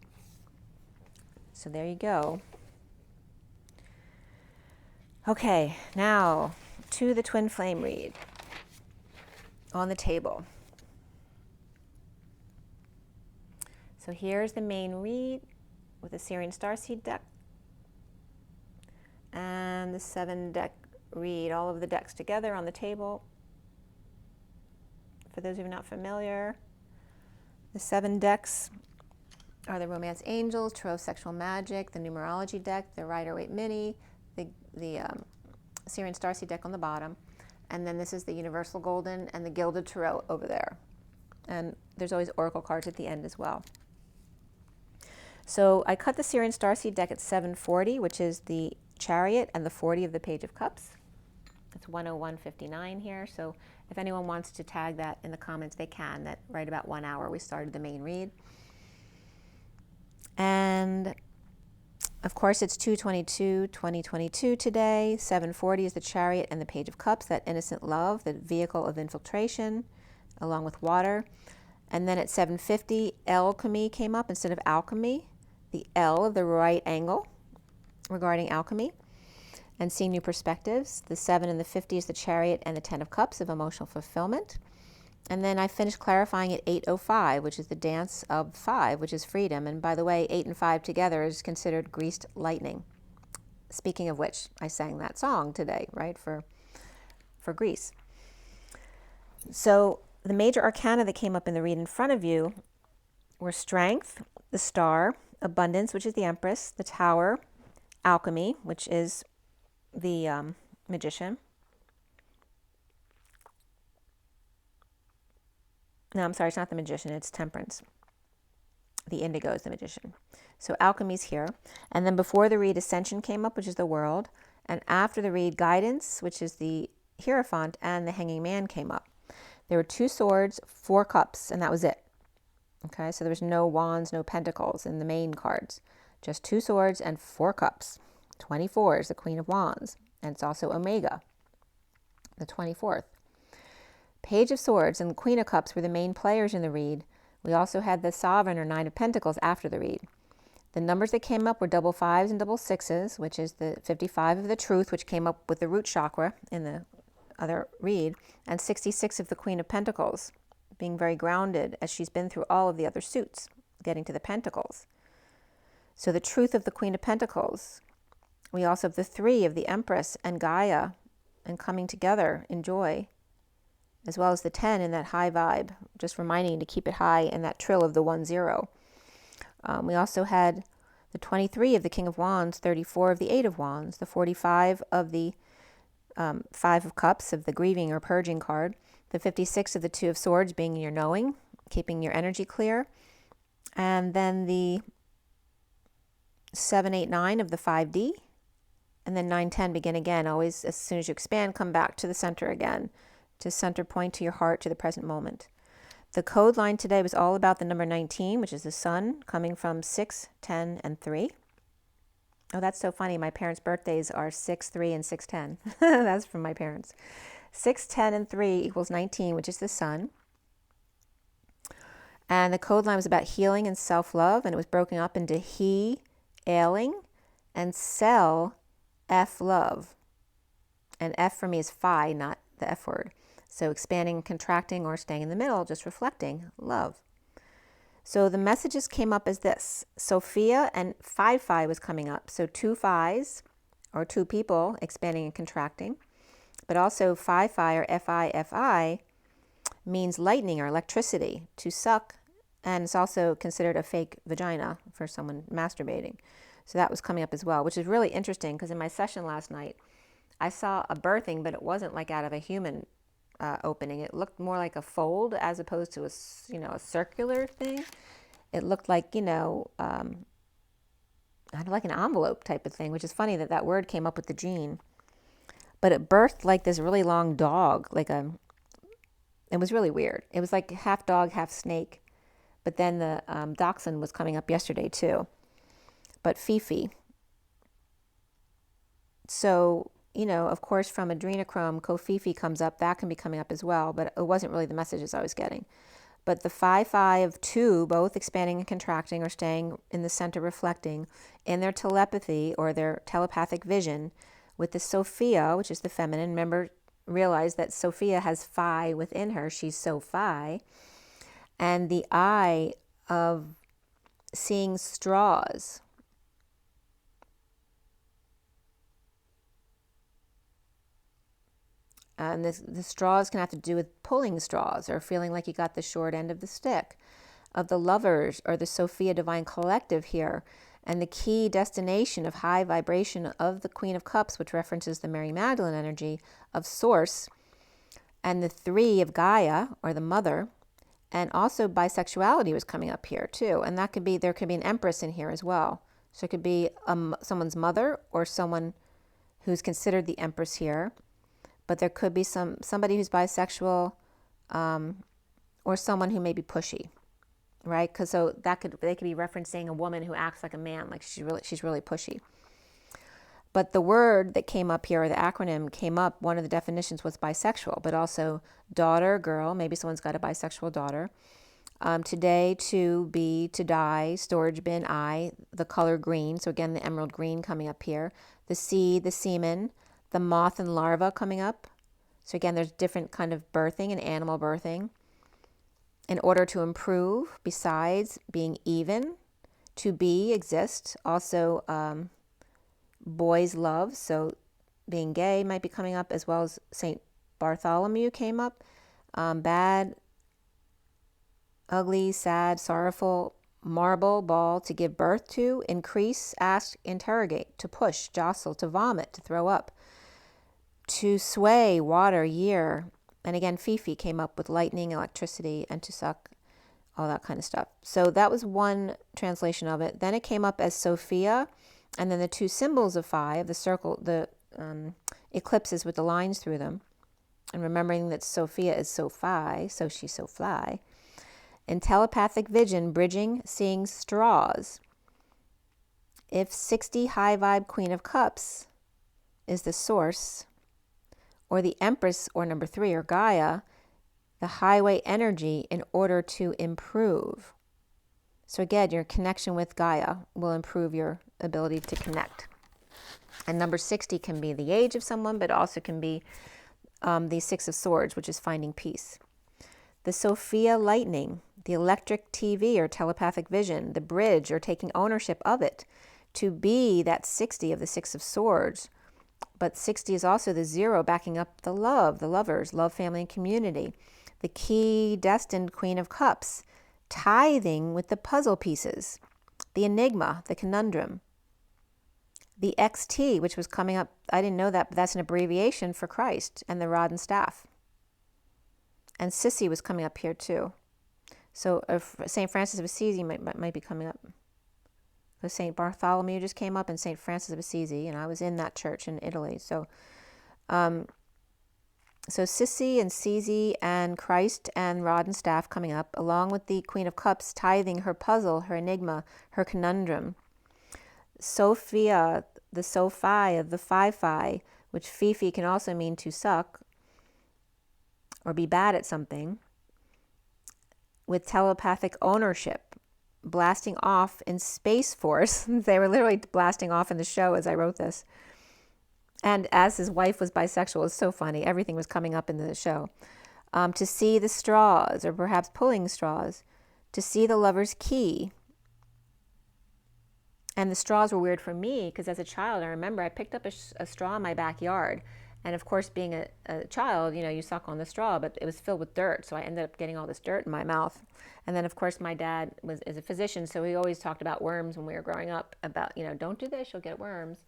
So there you go. Okay, now to the twin flame read on the table. So here's the main read with the SIRIAN Starseed deck and the 7-deck read, all of the decks together on the table. For those of you not familiar, the 7 decks are the Romance Angels, Tarot Sexual Magic, the Numerology deck, the Rider-Waite Mini, the SIRIAN Starseed deck on the bottom, and then this is the Universal Golden and the Gilded Tarot over there. And there's always Oracle cards at the end as well. So I cut the SIRIAN Starseed deck at 740, which is the Chariot and the 40 of the Page of Cups. It's 101.59 here, so if anyone wants to tag that in the comments, they can. That right about 1 hour we started the main read. And of course it's 2/22/2022 today. 740 is the Chariot and the Page of Cups, that innocent love, the vehicle of infiltration, along with water. And then at 750, alchemy came up instead of alchemy, the L of the right angle regarding alchemy and seeing new perspectives. The 7 and the 50 is the Chariot and the 10 of Cups of emotional fulfillment. And then I finished clarifying at 8:05, which is the dance of 5, which is freedom. And by the way, 8 and 5 together is considered greased lightning. Speaking of which, I sang that song today, right, for Greece. So the major arcana that came up in the read in front of you were Strength, the Star, Abundance, which is the Empress, the Tower, Alchemy, which is the Magician. No, I'm sorry, it's not the Magician, it's Temperance. The Indigo is the Magician. So Alchemy's here. And then before the read, Ascension came up, which is the World. And after the read, Guidance, which is the Hierophant, and the Hanging Man came up. There were 2 swords, 4 cups, and that was it. Okay, so there was no wands, no pentacles in the main cards. Just 2 swords and 4 cups. 24 is the Queen of Wands, and it's also Omega, the 24th. Page of Swords and Queen of Cups were the main players in the read. We also had the Sovereign or 9 of Pentacles after the read. The numbers that came up were double 5s and double 6s, which is the 55 of the Truth, which came up with the root chakra in the other read, and 66 of the Queen of Pentacles, being very grounded as she's been through all of the other suits, getting to the Pentacles. So the Truth of the Queen of Pentacles. We also have the 3 of the Empress and Gaia, and coming together in joy, as well as the 10 in that high vibe, just reminding you to keep it high in that trill of the 1-0. We also had the 23 of the King of Wands, 34 of the 8 of Wands, the 45 of the 5 of Cups of the grieving or purging card, the 56 of the 2 of Swords being your knowing, keeping your energy clear, and then the 7, 8, 9 of the 5D, and then 9, 10 begin again. Always, as soon as you expand, come back to the center again, to center point, to your heart, to the present moment. The code line today was all about the number 19, which is the Sun, coming from 6, 10, and 3. Oh, that's so funny. My parents' birthdays are 6/3 and 6/10. That's from my parents. 6/10 and 3 equals 19, which is the sun. And the code line was about healing and self-love, and it was broken up into he, ailing, and sell, F, love. And F for me is phi, not the F word. So expanding, contracting, or staying in the middle, just reflecting love. So the messages came up as this. Sophia and phi was coming up. So two phis, or two people, expanding and contracting. But also phi or fi means lightning or electricity, to suck. And it's also considered a fake vagina for someone masturbating. So that was coming up as well, which is really interesting because in my session last night, I saw a birthing, but it wasn't like out of a human opening. It looked more like a fold as opposed to a circular thing. It looked like, kind of like an envelope type of thing, which is funny that that word came up with the gene. But it birthed like this really long dog, it was really weird. It was like half dog, half snake. But then the dachshund was coming up yesterday too. But Fifi. So, of course, from adrenochrome, Kofifi comes up. That can be coming up as well, but it wasn't really the messages I was getting. But the phi of 2, both expanding and contracting or staying in the center reflecting, in their telepathy or their telepathic vision, with the Sophia, which is the feminine. Remember, realize that Sophia has phi within her. She's so phi. And the I of seeing straws. And the straws can have to do with pulling straws or feeling like you got the short end of the stick. Of the lovers or the Sophia Divine Collective here. And the key destination of high vibration of the Queen of Cups, which references the Mary Magdalene energy of Source. And the 3 of Gaia, or the Mother. And also bisexuality was coming up here too. And that could be, there could be an Empress in here as well. So it could be someone's mother or someone who's considered the Empress here. But there could be somebody who's bisexual or someone who may be pushy, right? Because so they could be referencing a woman who acts like a man, like she's really pushy. But the word that came up here, or the acronym came up, one of the definitions was bisexual, but also daughter, girl, maybe someone's got a bisexual daughter. Today, to be, to die, storage bin, I, the color green. So again, the emerald green coming up here. The seed, the semen, the moth and larva coming up. So again, there's different kind of birthing and animal birthing. In order to improve, besides being even, to be, exist. Also, boys love, so being gay might be coming up, as well as Saint Bartholomew came up. Bad, ugly, sad, sorrowful, marble, ball, to give birth to, increase, ask, interrogate, to push, jostle, to vomit, to throw up. To sway, water, year. And again, Fifi came up with lightning, electricity, and to suck, all that kind of stuff. So that was one translation of it. Then it came up as Sophia, and then the 2 symbols of phi, of the circle, the eclipses with the lines through them. And remembering that Sophia is so phi, so she's so fly. In telepathic vision, bridging, seeing straws. If 60 high vibe Queen of Cups is the source, or the Empress, or number 3, or Gaia, the highway energy in order to improve. So again, your connection with Gaia will improve your ability to connect. And number 60 can be the age of someone, but also can be the 6 of Swords, which is finding peace. The Sophia lightning, the electric TV or telepathic vision, the bridge or taking ownership of it, to be that 60 of the 6 of Swords. But 60 is also the 0 backing up the love, the lovers, love, family, and community. The key destined Queen of Cups, tithing with the puzzle pieces, the enigma, the conundrum. The XT, which was coming up, I didn't know that, but that's an abbreviation for Christ, and the rod and staff. And Sissy was coming up here too. So St. Francis of Assisi might be coming up. St. Bartholomew just came up, and St. Francis of Assisi, and I was in that church in Italy. So Sissy and Sisi and Christ and rod and staff coming up, along with the Queen of Cups, tithing her puzzle, her enigma, her conundrum. Sophia, the Sophia, the Phi, which Fifi can also mean to suck or be bad at something, with telepathic ownership, blasting off in Space Force. They were literally blasting off in the show as I wrote this. And as his wife was bisexual, it's so funny. Everything was coming up in the show. To see the straws, or perhaps pulling straws. To see the lover's key. And the straws were weird for me because as a child, I remember I picked up a straw in my backyard. And of course, being a child, you suck on the straw, but it was filled with dirt. So I ended up getting all this dirt in my mouth. And then, of course, my dad is a physician. So he always talked about worms when we were growing up about, don't do this, you'll get worms.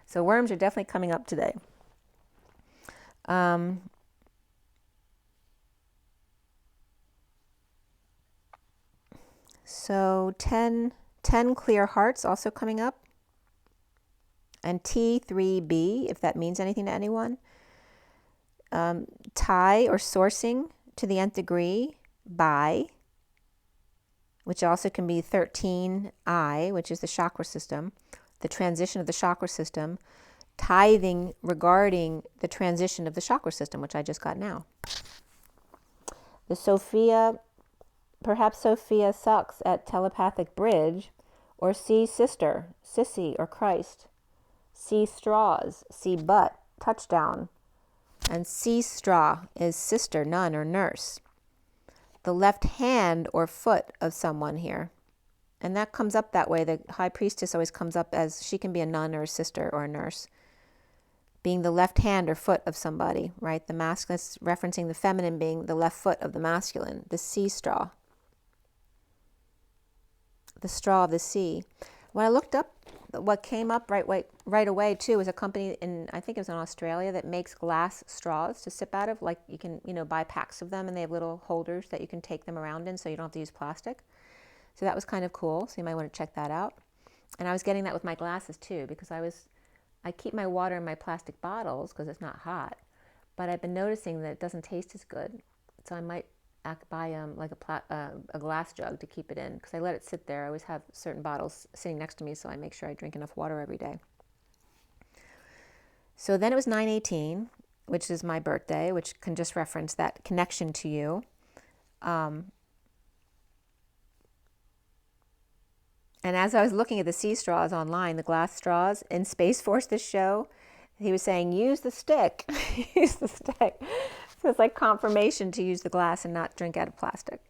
So worms are definitely coming up today. So 10 clear hearts also coming up. And T3B, if that means anything to anyone. Tie or sourcing to the nth degree by, which also can be 13I, which is the chakra system, the transition of the chakra system, tithing regarding the transition of the chakra system, which I just got now. The Sophia, perhaps Sophia sucks at telepathic bridge, or see sister, sissy, or Christ. See straws, see butt, touchdown. And see straw is sister, nun, or nurse. The left hand or foot of someone here. And that comes up that way. The high priestess always comes up as she can be a nun or a sister or a nurse. Being the left hand or foot of somebody, right? The masculine is referencing the feminine being the left foot of the masculine. The sea straw. The straw of the sea. When I looked up, what came up right away too was a company in, I think it was in Australia, that makes glass straws to sip out of. Like you can, buy packs of them and they have little holders that you can take them around in so you don't have to use plastic. So that was kind of cool. So you might want to check that out. And I was getting that with my glasses too because I keep my water in my plastic bottles because it's not hot. But I've been noticing that it doesn't taste as good. So I might buy like a glass jug to keep it in because I let it sit there. I always have certain bottles sitting next to me so I make sure I drink enough water every day. So then it was 9/18, which is my birthday, which can just reference that connection to you. And as I was looking at the sea straws online, the glass straws in Space Force, this show, he was saying, use the stick, use the stick. So it's like confirmation to use the glass and not drink out of plastic.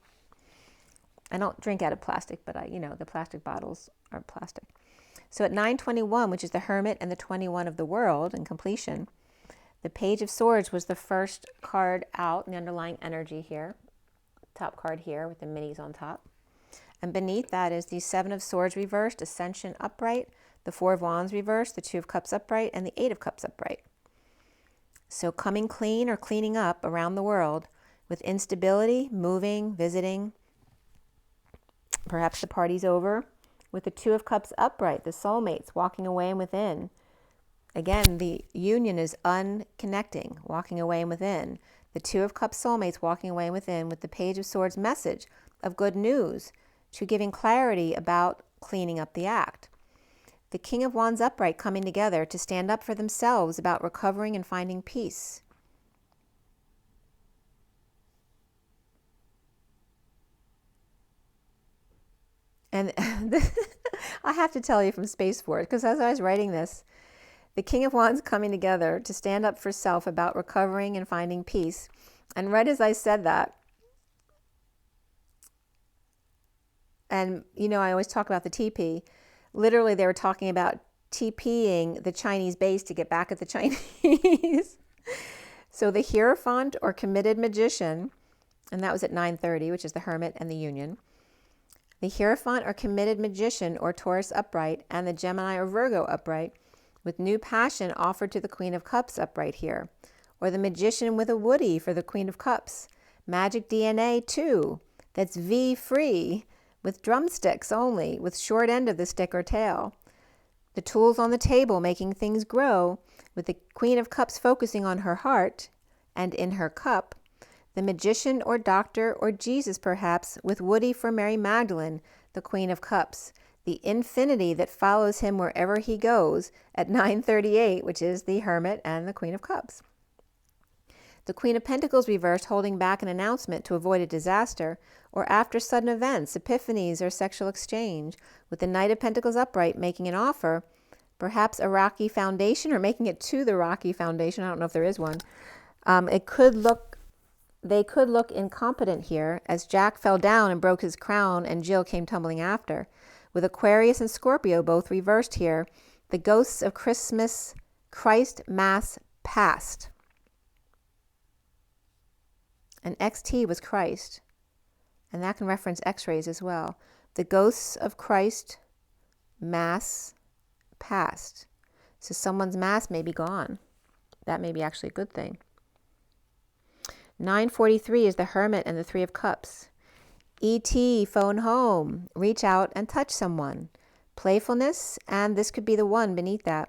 I don't drink out of plastic, but the plastic bottles are plastic. So at 9:21, which is the Hermit and the 21 of the world in completion, the Page of Swords was the first card out in the underlying energy here. Top card here with the minis on top. And beneath that is the 7 of Swords reversed, Ascension upright, the 4 of Wands reversed, the 2 of Cups upright, and the 8 of Cups upright. So coming clean or cleaning up around the world with instability, moving, visiting. Perhaps the party's over. With the 2 of Cups upright, the soulmates walking away and within. Again, the union is unconnecting, walking away and within. The 2 of Cups soulmates walking away and within with the Page of Swords message of good news to giving clarity about cleaning up the act. The King of Wands upright coming together to stand up for themselves about recovering and finding peace. And I have to tell you from Space Force, because as I was writing this, the King of Wands coming together to stand up for self about recovering and finding peace. And right as I said that, and I always talk about the TP. Literally, they were talking about TPing the Chinese base to get back at the Chinese. So the Hierophant or committed magician, and that was at 9:30, which is the Hermit and the Union. The Hierophant or committed magician or Taurus upright and the Gemini or Virgo upright with new passion offered to the Queen of Cups upright here. Or the magician with a woody for the Queen of Cups. Magic DNA too, that's V free. With drumsticks only, with short end of the stick or tail. The tools on the table making things grow, with the Queen of Cups focusing on her heart and in her cup. The magician or doctor or Jesus perhaps, with Woody for Mary Magdalene, the Queen of Cups. the infinity that follows him wherever he goes at 9:38, which is the Hermit and the Queen of Cups. The Queen of Pentacles reversed, holding back an announcement to avoid a disaster, or after sudden events, epiphanies, or sexual exchange, with the Knight of Pentacles upright making an offer, perhaps a rocky foundation, or making it to the rocky foundation. I don't know if there is one. They could look incompetent here, as Jack fell down and broke his crown and Jill came tumbling after. With Aquarius and Scorpio both reversed here, the ghosts of Christmas, Christ Mass past. And XT was Christ, and that can reference X-rays as well. The ghosts of Christ Mass past. So someone's Mass may be gone. That may be actually a good thing. 9:43 is the Hermit and the Three of Cups. ET, phone home, reach out and touch someone. Playfulness, and this could be the one beneath that.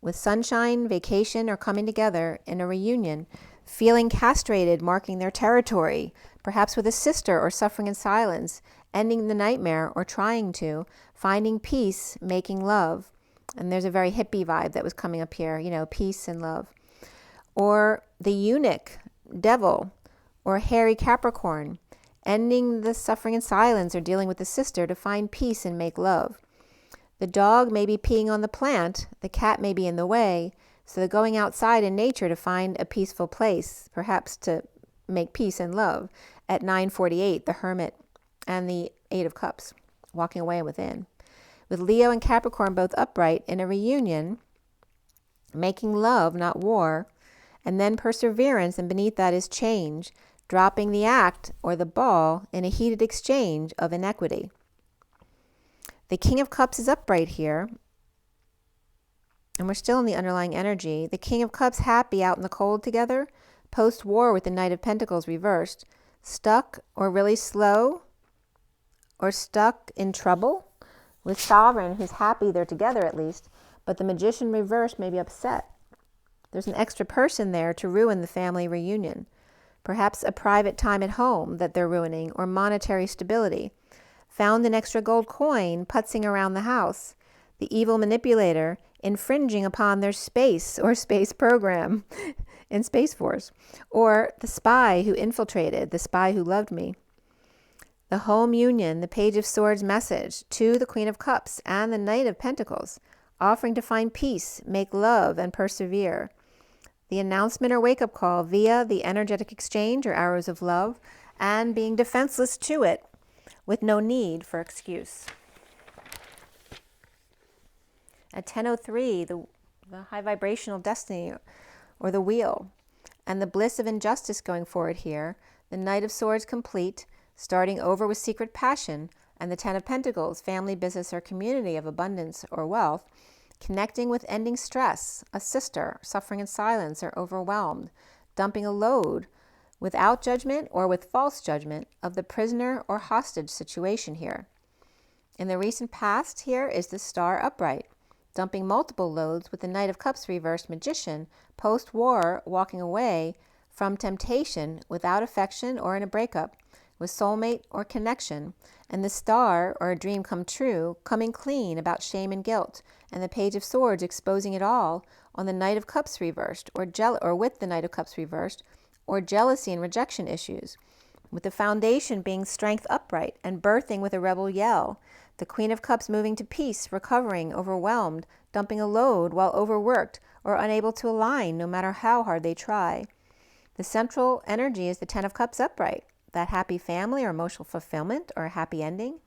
With sunshine, vacation, or coming together in a reunion. Feeling castrated, marking their territory. Perhaps with a sister, or suffering in silence. Ending the nightmare, or trying to. Finding peace, making love. And there's a very hippie vibe that was coming up here, you know, peace and love. Or the eunuch, devil, or hairy Capricorn. Ending the suffering in silence, or dealing with the sister to find peace and make love. The dog may be peeing on the plant, the cat may be in the way, so they're going outside in nature to find a peaceful place, perhaps to make peace and love. At 9:48, the Hermit and the Eight of Cups, walking away and within. With Leo and Capricorn both upright in a reunion, making love, not war, and then perseverance, and beneath that is change, dropping the act or the ball in a heated exchange of inequity. The King of Cups is upright here, and we're still in the underlying energy. The King of Cups happy out in the cold together, post-war with the Knight of Pentacles reversed, stuck or really slow, or stuck in trouble, with Sovereign who's happy they're together at least, but the Magician reversed may be upset. There's an extra person there to ruin the family reunion. Perhaps a private time at home that they're ruining, or monetary stability. Found an extra gold coin putzing around the house. The evil manipulator infringing upon their space or space program in Space Force. Or the spy who infiltrated, the spy who loved me. The home union, the Page of Swords message to the Queen of Cups and the Knight of Pentacles, offering to find peace, make love, and persevere. The announcement or wake-up call via the energetic exchange or arrows of love, and being defenseless to it with no need for excuse. At 10:03, the high vibrational destiny or the wheel, and the bliss of injustice going forward here, the Knight of Swords complete, starting over with secret passion, and the Ten of Pentacles, family, business, or community of abundance or wealth, connecting with ending stress, a sister, suffering in silence or overwhelmed, dumping a load without judgment or with false judgment of the prisoner or hostage situation here. In the recent past here is the Star upright, dumping multiple loads with the Knight of Cups reversed Magician, post-war walking away from temptation without affection or in a breakup, with soulmate or connection, and the Star, or a dream come true, coming clean about shame and guilt, and the Page of Swords exposing it all on the Knight of Cups reversed, or with the Knight of Cups reversed, or jealousy and rejection issues, with the foundation being strength upright and birthing with a rebel yell, the Queen of Cups moving to peace, recovering, overwhelmed, dumping a load while overworked or unable to align no matter how hard they try. The central energy is the Ten of Cups upright, that happy family or emotional fulfillment or a happy ending.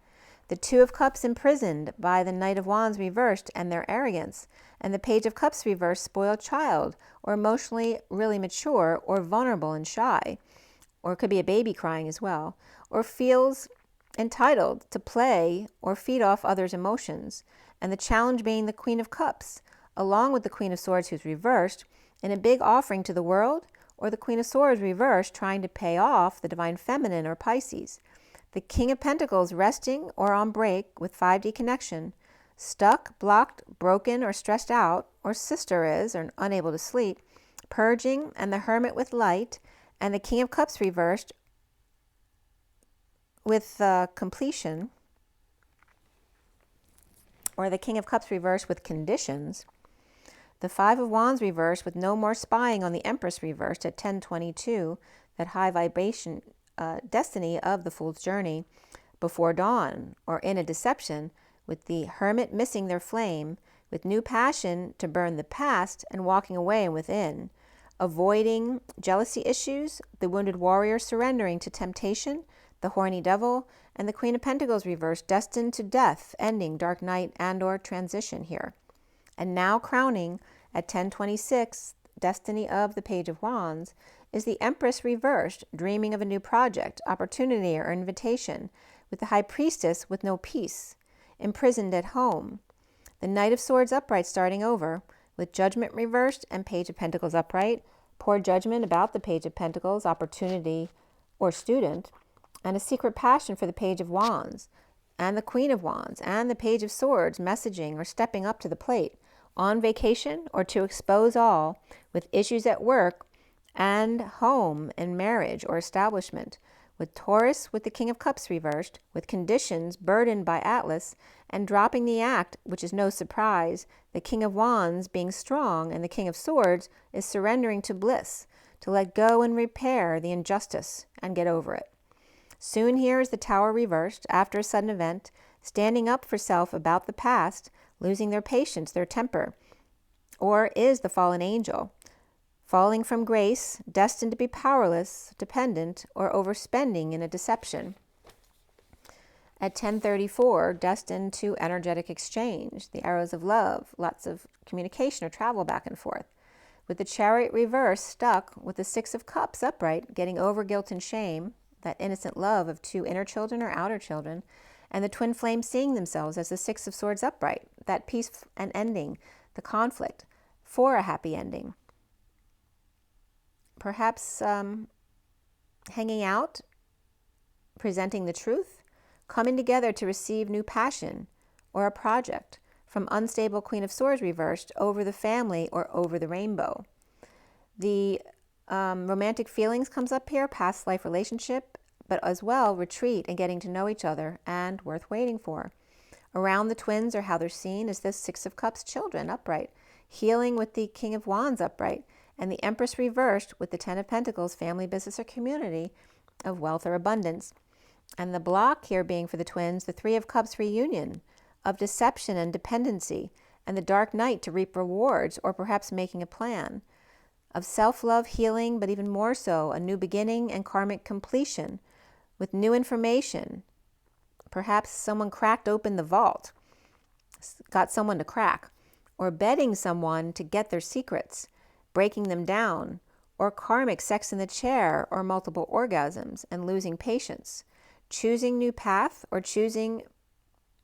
The Two of Cups imprisoned by the Knight of Wands reversed and their arrogance, and the Page of Cups reversed, spoiled child, or emotionally really mature or vulnerable and shy, or it could be a baby crying as well, or feels entitled to play or feed off others' emotions, and the challenge being the Queen of Cups, along with the Queen of Swords who's reversed, in a big offering to the world, or the Queen of Swords reversed trying to pay off the Divine Feminine or Pisces. The King of Pentacles resting or on break with 5D connection, stuck, blocked, broken, or stressed out, or sister is, or unable to sleep, purging, and the Hermit with light, and the King of Cups reversed with completion, or the King of Cups reversed with conditions. The Five of Wands reversed with no more spying on the Empress reversed at 10:22, that high vibration destiny of the Fool's Journey before dawn, or in a deception, with the Hermit missing their flame, with new passion to burn the past and walking away within, avoiding jealousy issues, the Wounded Warrior surrendering to temptation, the Horny Devil, and the Queen of Pentacles reversed, destined to death, ending dark night and or transition here. And now crowning at 10:26, destiny of the Page of Wands, is the Empress reversed, dreaming of a new project, opportunity, or invitation, with the High Priestess with no peace, imprisoned at home. The Knight of Swords upright starting over, with Judgment reversed and Page of Pentacles upright, poor judgment about the Page of Pentacles, opportunity, or student, and a secret passion for the Page of Wands, and the Queen of Wands, and the Page of Swords messaging or stepping up to the plate, on vacation or to expose all, with issues at work and home and marriage or establishment, with Taurus with the King of Cups reversed, with conditions burdened by Atlas, and dropping the act, which is no surprise, the King of Wands being strong, and the King of Swords is surrendering to bliss, to let go and repair the injustice and get over it. Soon here is the Tower reversed, after a sudden event, standing up for self about the past, losing their patience, their temper, or is the fallen angel, falling from grace, destined to be powerless, dependent, or overspending in a deception. At 10:34, destined to energetic exchange, the arrows of love, lots of communication or travel back and forth. With the Chariot reverse, stuck with the Six of Cups upright, getting over guilt and shame, that innocent love of two inner children or outer children, and the twin flames seeing themselves as the Six of Swords upright, that peace and ending, the conflict, for a happy ending. Perhaps hanging out, presenting the truth, coming together to receive new passion or a project, from unstable Queen of Swords reversed over the family or over the rainbow. The romantic feelings comes up here, past life relationship, but as well retreat and getting to know each other and worth waiting for. Around the twins, or how they're seen, is this Six of Cups children upright, healing with the King of Wands upright, and the Empress reversed with the Ten of Pentacles, family, business, or community of wealth or abundance. And the block here being for the twins, the Three of Cups reunion of deception and dependency, and the dark night to reap rewards, or perhaps making a plan of self-love, healing, but even more so, a new beginning and karmic completion with new information. Perhaps someone cracked open the vault, got someone to crack, or betting someone to get their secrets, breaking them down, or karmic sex in the chair, or multiple orgasms and losing patience, choosing new path, or choosing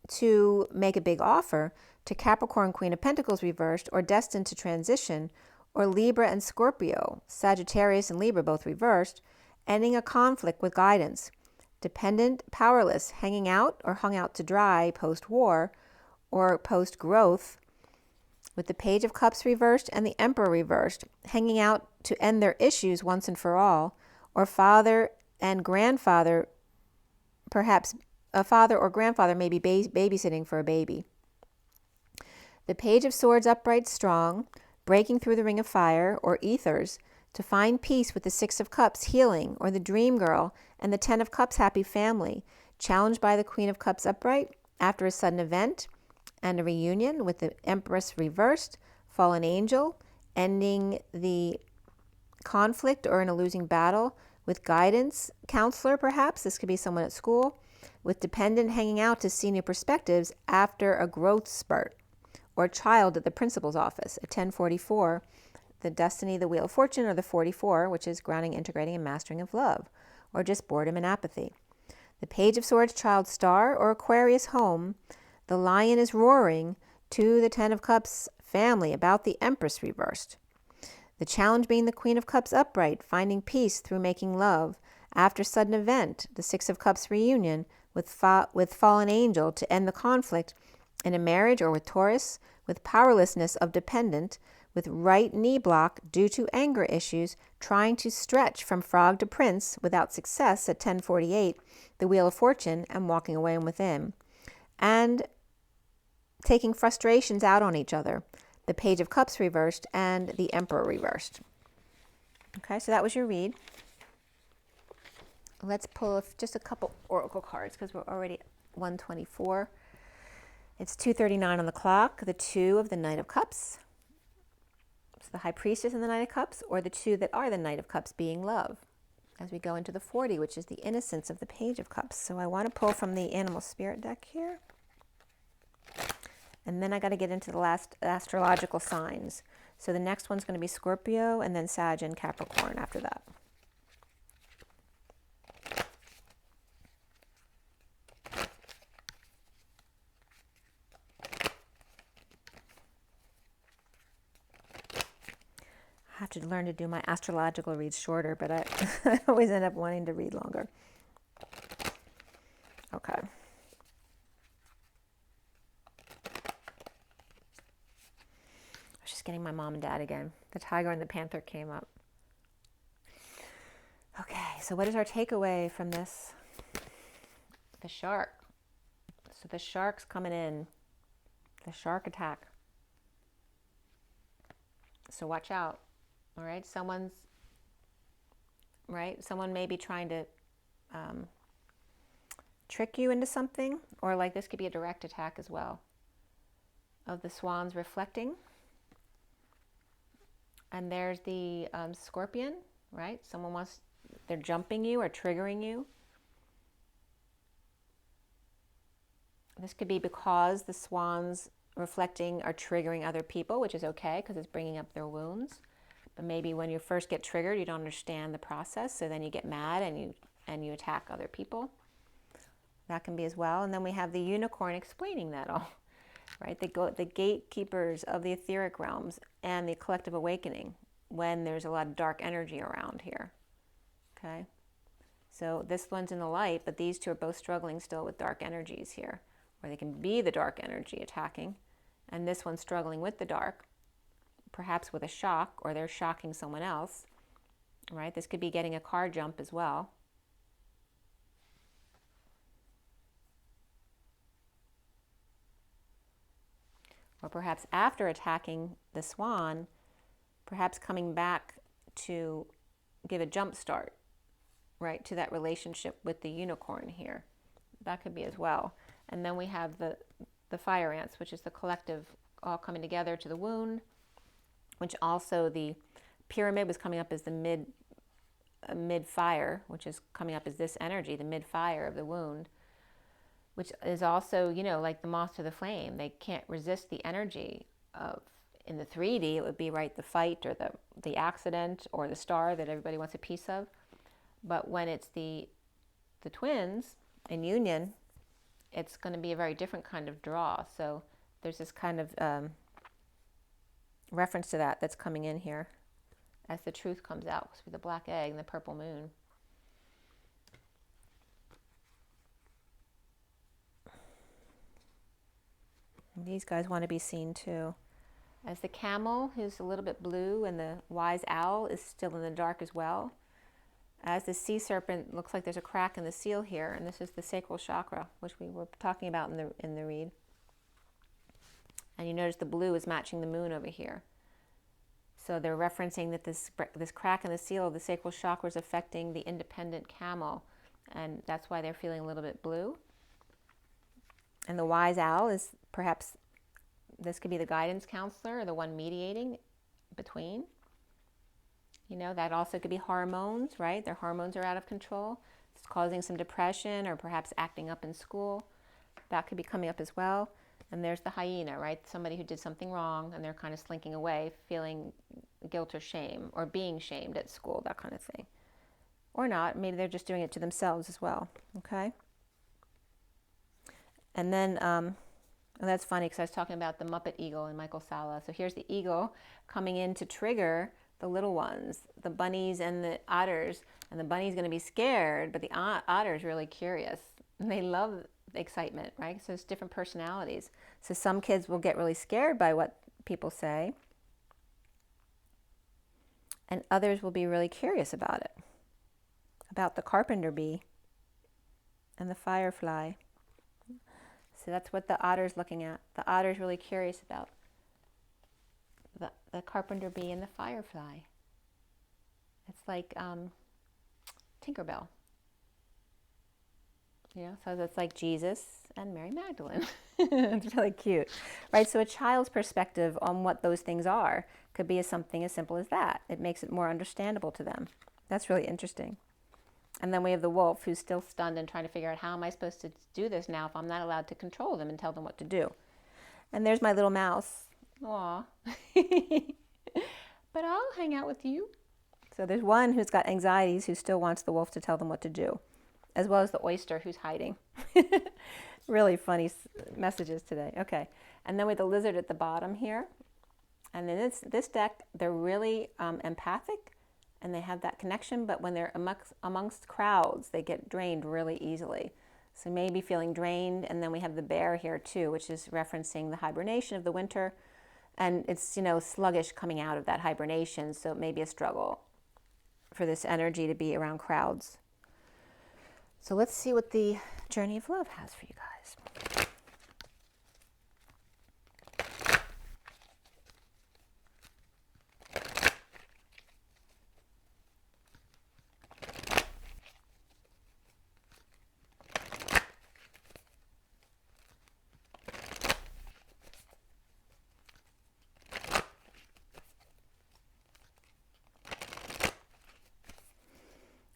to make a big offer to Capricorn, Queen of Pentacles reversed, or destined to transition, or Libra and Scorpio, Sagittarius and Libra both reversed, ending a conflict with guidance, dependent, powerless, hanging out or hung out to dry post-war or post-growth, with the Page of Cups reversed and the Emperor reversed, hanging out to end their issues once and for all, or father and grandfather, perhaps a father or grandfather may be babysitting for a baby. The Page of Swords upright strong, breaking through the ring of fire or ethers to find peace with the Six of Cups healing, or the Dream Girl and the Ten of Cups happy family, challenged by the Queen of Cups upright after a sudden event and a reunion with the Empress reversed, fallen angel, ending the conflict or in a losing battle with guidance, counselor perhaps, this could be someone at school, with dependent hanging out to see new perspectives after a growth spurt, or child at the principal's office at 10:44, the destiny, the Wheel of Fortune, or the 44, which is grounding, integrating, and mastering of love, or just boredom and apathy. The Page of Swords, child star, or Aquarius home, the lion is roaring to the Ten of Cups family about the Empress reversed. The challenge being the Queen of Cups upright, finding peace through making love. After sudden event, the Six of Cups reunion with fallen angel to end the conflict in a marriage, or with Taurus, with powerlessness of dependent, with right knee block due to anger issues, trying to stretch from frog to prince without success at 10:48, the Wheel of Fortune, and walking away within. And taking frustrations out on each other. The Page of Cups reversed and the Emperor reversed. Okay, so that was your read. Let's pull just a couple oracle cards because we're already at 124. It's 2:39 on the clock. The 2 of the Knight of Cups. So the High Priestess and the Knight of Cups, or the 2 that are the Knight of Cups being love. As we go into the 40, which is the innocence of the Page of Cups. So I want to pull from the Animal Spirit deck here. And then I got to get into the last astrological signs. So the next one's going to be Scorpio, and then Sag and Capricorn after that. I have to learn to do my astrological reads shorter, but I always end up wanting to read longer. Okay. I was just getting my mom and dad again. The tiger and the panther came up. Okay, so what is our takeaway from this? The shark. So the shark's coming in. The shark attack. So watch out. All right, someone may be trying to trick you into something, or like this could be a direct attack as well. Of the swans reflecting. And there's the scorpion, right? They're jumping you or triggering you. This could be because the swans reflecting are triggering other people, which is okay because it's bringing up their wounds. But maybe when you first get triggered, you don't understand the process, so then you get mad and you attack other people. That can be as well. And then we have the unicorn explaining that all, right? The gatekeepers of the etheric realms and the collective awakening when there's a lot of dark energy around here. Okay? So this one's in the light, but these two are both struggling still with dark energies here, or they can be the dark energy attacking, and this one's struggling with the dark, perhaps with a shock, or they're shocking someone else, right? This could be getting a car jump as well. Or perhaps after attacking the swan, perhaps coming back to give a jump start, right, to that relationship with the unicorn here. That could be as well. And then we have the fire ants, which is the collective all coming together to the wound, which also the pyramid was coming up as the mid-fire, which is coming up as this energy, the mid-fire of the wound, which is also, like the moth to the flame. They can't resist the energy of, in the 3D, it would be, right, the fight or the accident or the star that everybody wants a piece of. But when it's the twins in union, it's going to be a very different kind of draw. So there's this kind of reference to that's coming in here as the truth comes out, with the black egg and the purple moon. And these guys want to be seen too. As the camel, who's a little bit blue, and the wise owl is still in the dark as well. As the sea serpent, looks like there's a crack in the seal here, and this is the sacral chakra, which we were talking about in the read. And you notice the blue is matching the moon over here. So they're referencing that this crack in the seal of the sacral chakra is affecting the independent camel, and that's why they're feeling a little bit blue. And the wise owl is perhaps, this could be the guidance counselor, or the one mediating between. That also could be hormones, right? Their hormones are out of control. It's causing some depression, or perhaps acting up in school. That could be coming up as well. And there's the hyena, right? Somebody who did something wrong and they're kind of slinking away, feeling guilt or shame, or being shamed at school, that kind of thing. Or not. Maybe they're just doing it to themselves as well. Okay? And then, and that's funny because I was talking about the Muppet eagle in Michael Sala. So here's the eagle coming in to trigger the little ones, the bunnies and the otters. And the bunny's going to be scared, but the otter's really curious. And they love excitement, right? So it's different personalities. So some kids will get really scared by what people say, and others will be really curious about it, about the carpenter bee and the firefly. So that's what the otter's looking at. The otter's really curious about the carpenter bee and the firefly. It's like Tinkerbell. You know, so that's like Jesus and Mary Magdalene. It's really cute, right? So a child's perspective on what those things are could be something as simple as that. It makes it more understandable to them. That's really interesting. And then we have the wolf who's still stunned and trying to figure out, how am I supposed to do this now if I'm not allowed to control them and tell them what to do? And there's my little mouse. Aw. But I'll hang out with you. So there's one who's got anxieties who still wants the wolf to tell them what to do, as well as the oyster who's hiding. Really funny messages today. Okay. And then we have the lizard at the bottom here. And then this deck, they're really empathic and they have that connection, but when they're amongst crowds, they get drained really easily. So maybe feeling drained. And then we have the bear here too, which is referencing the hibernation of the winter. And it's, you know, sluggish coming out of that hibernation. So it may be a struggle for this energy to be around crowds. So let's see what the journey of love has for you guys.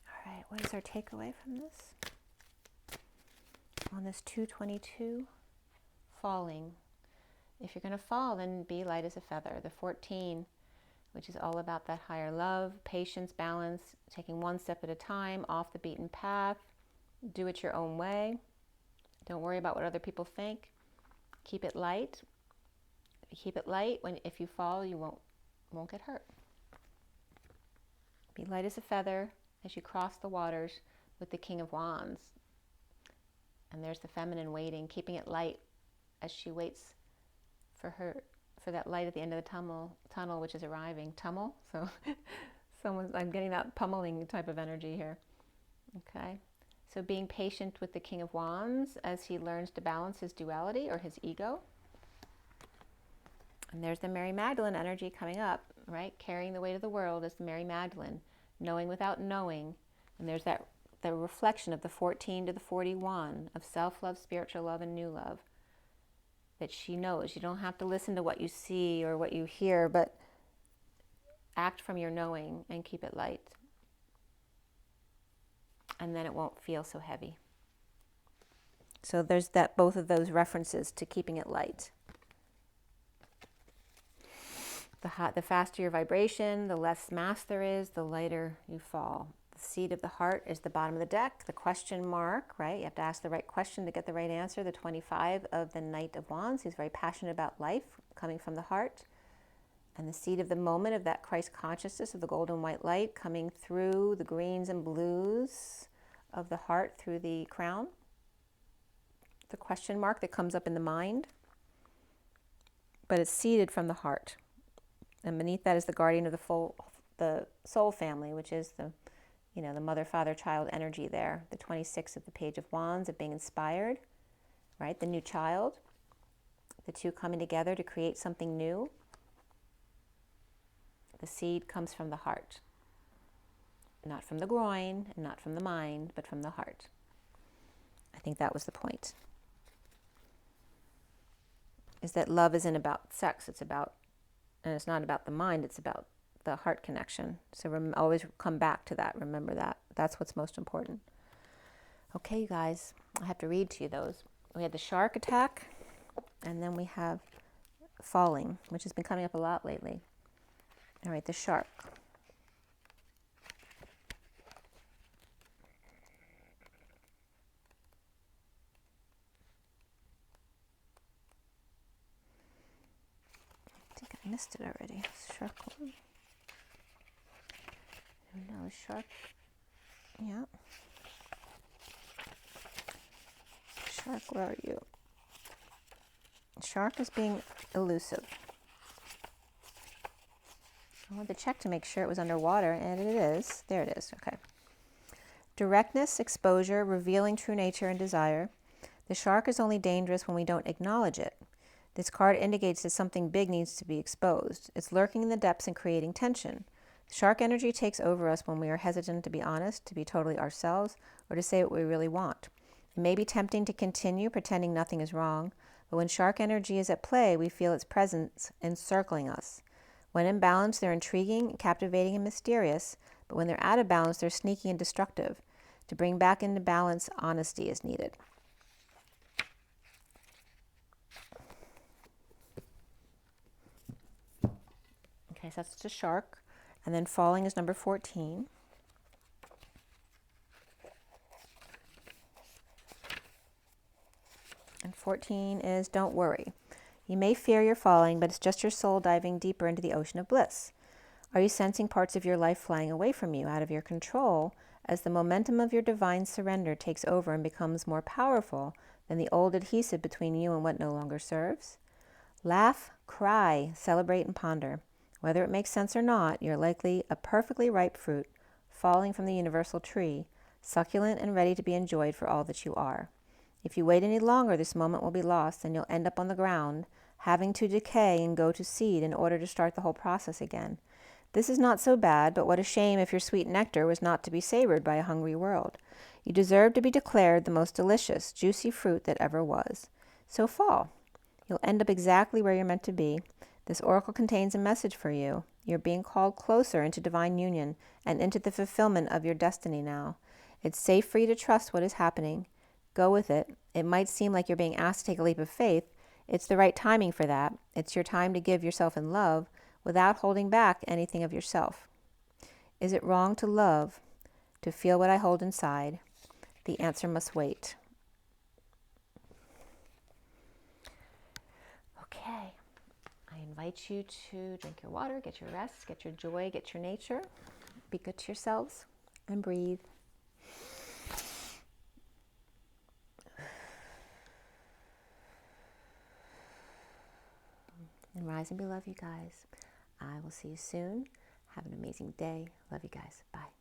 All right, what is our takeaway from this? On this 222, falling. If you're going to fall, then be light as a feather. The 14, which is all about that higher love, patience, balance, taking one step at a time, off the beaten path. Do it your own way. Don't worry about what other people think. Keep it light. If you keep it light, if you fall, you won't get hurt. Be light as a feather as you cross the waters with the King of Wands. And there's the feminine waiting, keeping it light as she waits for that light at the end of the tunnel, which is arriving. Tunnel? So I'm getting that pummeling type of energy here. Okay. So being patient with the King of Wands as he learns to balance his duality or his ego. And there's the Mary Magdalene energy coming up, right? Carrying the weight of the world as the Mary Magdalene, knowing without knowing. And there's the reflection of the 14 to the 41 of self-love, spiritual love, and new love. That she knows. You don't have to listen to what you see or what you hear, but act from your knowing and keep it light. And then it won't feel so heavy. So there's both of those references to keeping it light. The faster your vibration, the less mass there is, the lighter you fall. The seed of the heart is the bottom of the deck, the question mark, right? You have to ask the right question to get the right answer. The 25 of the Knight of Wands, who's very passionate about life, coming from the heart. And the seed of the moment of that Christ consciousness of the golden white light coming through the greens and blues of the heart through the crown. The question mark that comes up in the mind. But it's seeded from the heart. And beneath that is the guardian of the soul family, which is the mother, father, child energy there. The 26 of the Page of Wands of being inspired, right? The new child. The two coming together to create something new. The seed comes from the heart. Not from the groin and not from the mind, but from the heart. I think that was the point. Is that love isn't about sex, and it's not about the mind, it's about the heart connection. So always come back to that, remember that. That's what's most important. Okay, you guys, I have to read to you those. We had the shark attack, and then we have falling, which has been coming up a lot lately. All right, the shark. I think I missed it already. Shark one. No, shark. Yeah. Shark, where are you? Shark is being elusive. I wanted to check to make sure it was underwater, and it is. There it is. Okay. Directness, exposure, revealing true nature and desire. The shark is only dangerous when we don't acknowledge it. This card indicates that something big needs to be exposed. It's lurking in the depths and creating tension. The shark energy takes over us when we are hesitant to be honest, to be totally ourselves, or to say what we really want. It may be tempting to continue pretending nothing is wrong, but when shark energy is at play, we feel its presence encircling us. When in balance, they're intriguing, captivating, and mysterious, but when they're out of balance, they're sneaky and destructive. To bring back into balance, honesty is needed. Okay, so that's the shark. And then falling is number 14. And 14 is don't worry. You may fear you're falling, but it's just your soul diving deeper into the ocean of bliss. Are you sensing parts of your life flying away from you, out of your control, as the momentum of your divine surrender takes over and becomes more powerful than the old adhesive between you and what no longer serves? Laugh, cry, celebrate, and ponder. Whether it makes sense or not, you're likely a perfectly ripe fruit, falling from the universal tree, succulent and ready to be enjoyed for all that you are. If you wait any longer, this moment will be lost, and you'll end up on the ground, having to decay and go to seed in order to start the whole process again. This is not so bad, but what a shame if your sweet nectar was not to be savored by a hungry world. You deserve to be declared the most delicious, juicy fruit that ever was. So fall. You'll end up exactly where you're meant to be. This oracle contains a message for you. You're being called closer into divine union and into the fulfillment of your destiny now. It's safe for you to trust what is happening. Go with it. It might seem like you're being asked to take a leap of faith. It's the right timing for that. It's your time to give yourself in love without holding back anything of yourself. Is it wrong to love, to feel what I hold inside? The answer must wait. Okay. I invite you to drink your water, get your rest, get your joy, get your nature. Be good to yourselves and breathe. And rise and be loved, you guys. I will see you soon. Have an amazing day. Love you guys. Bye.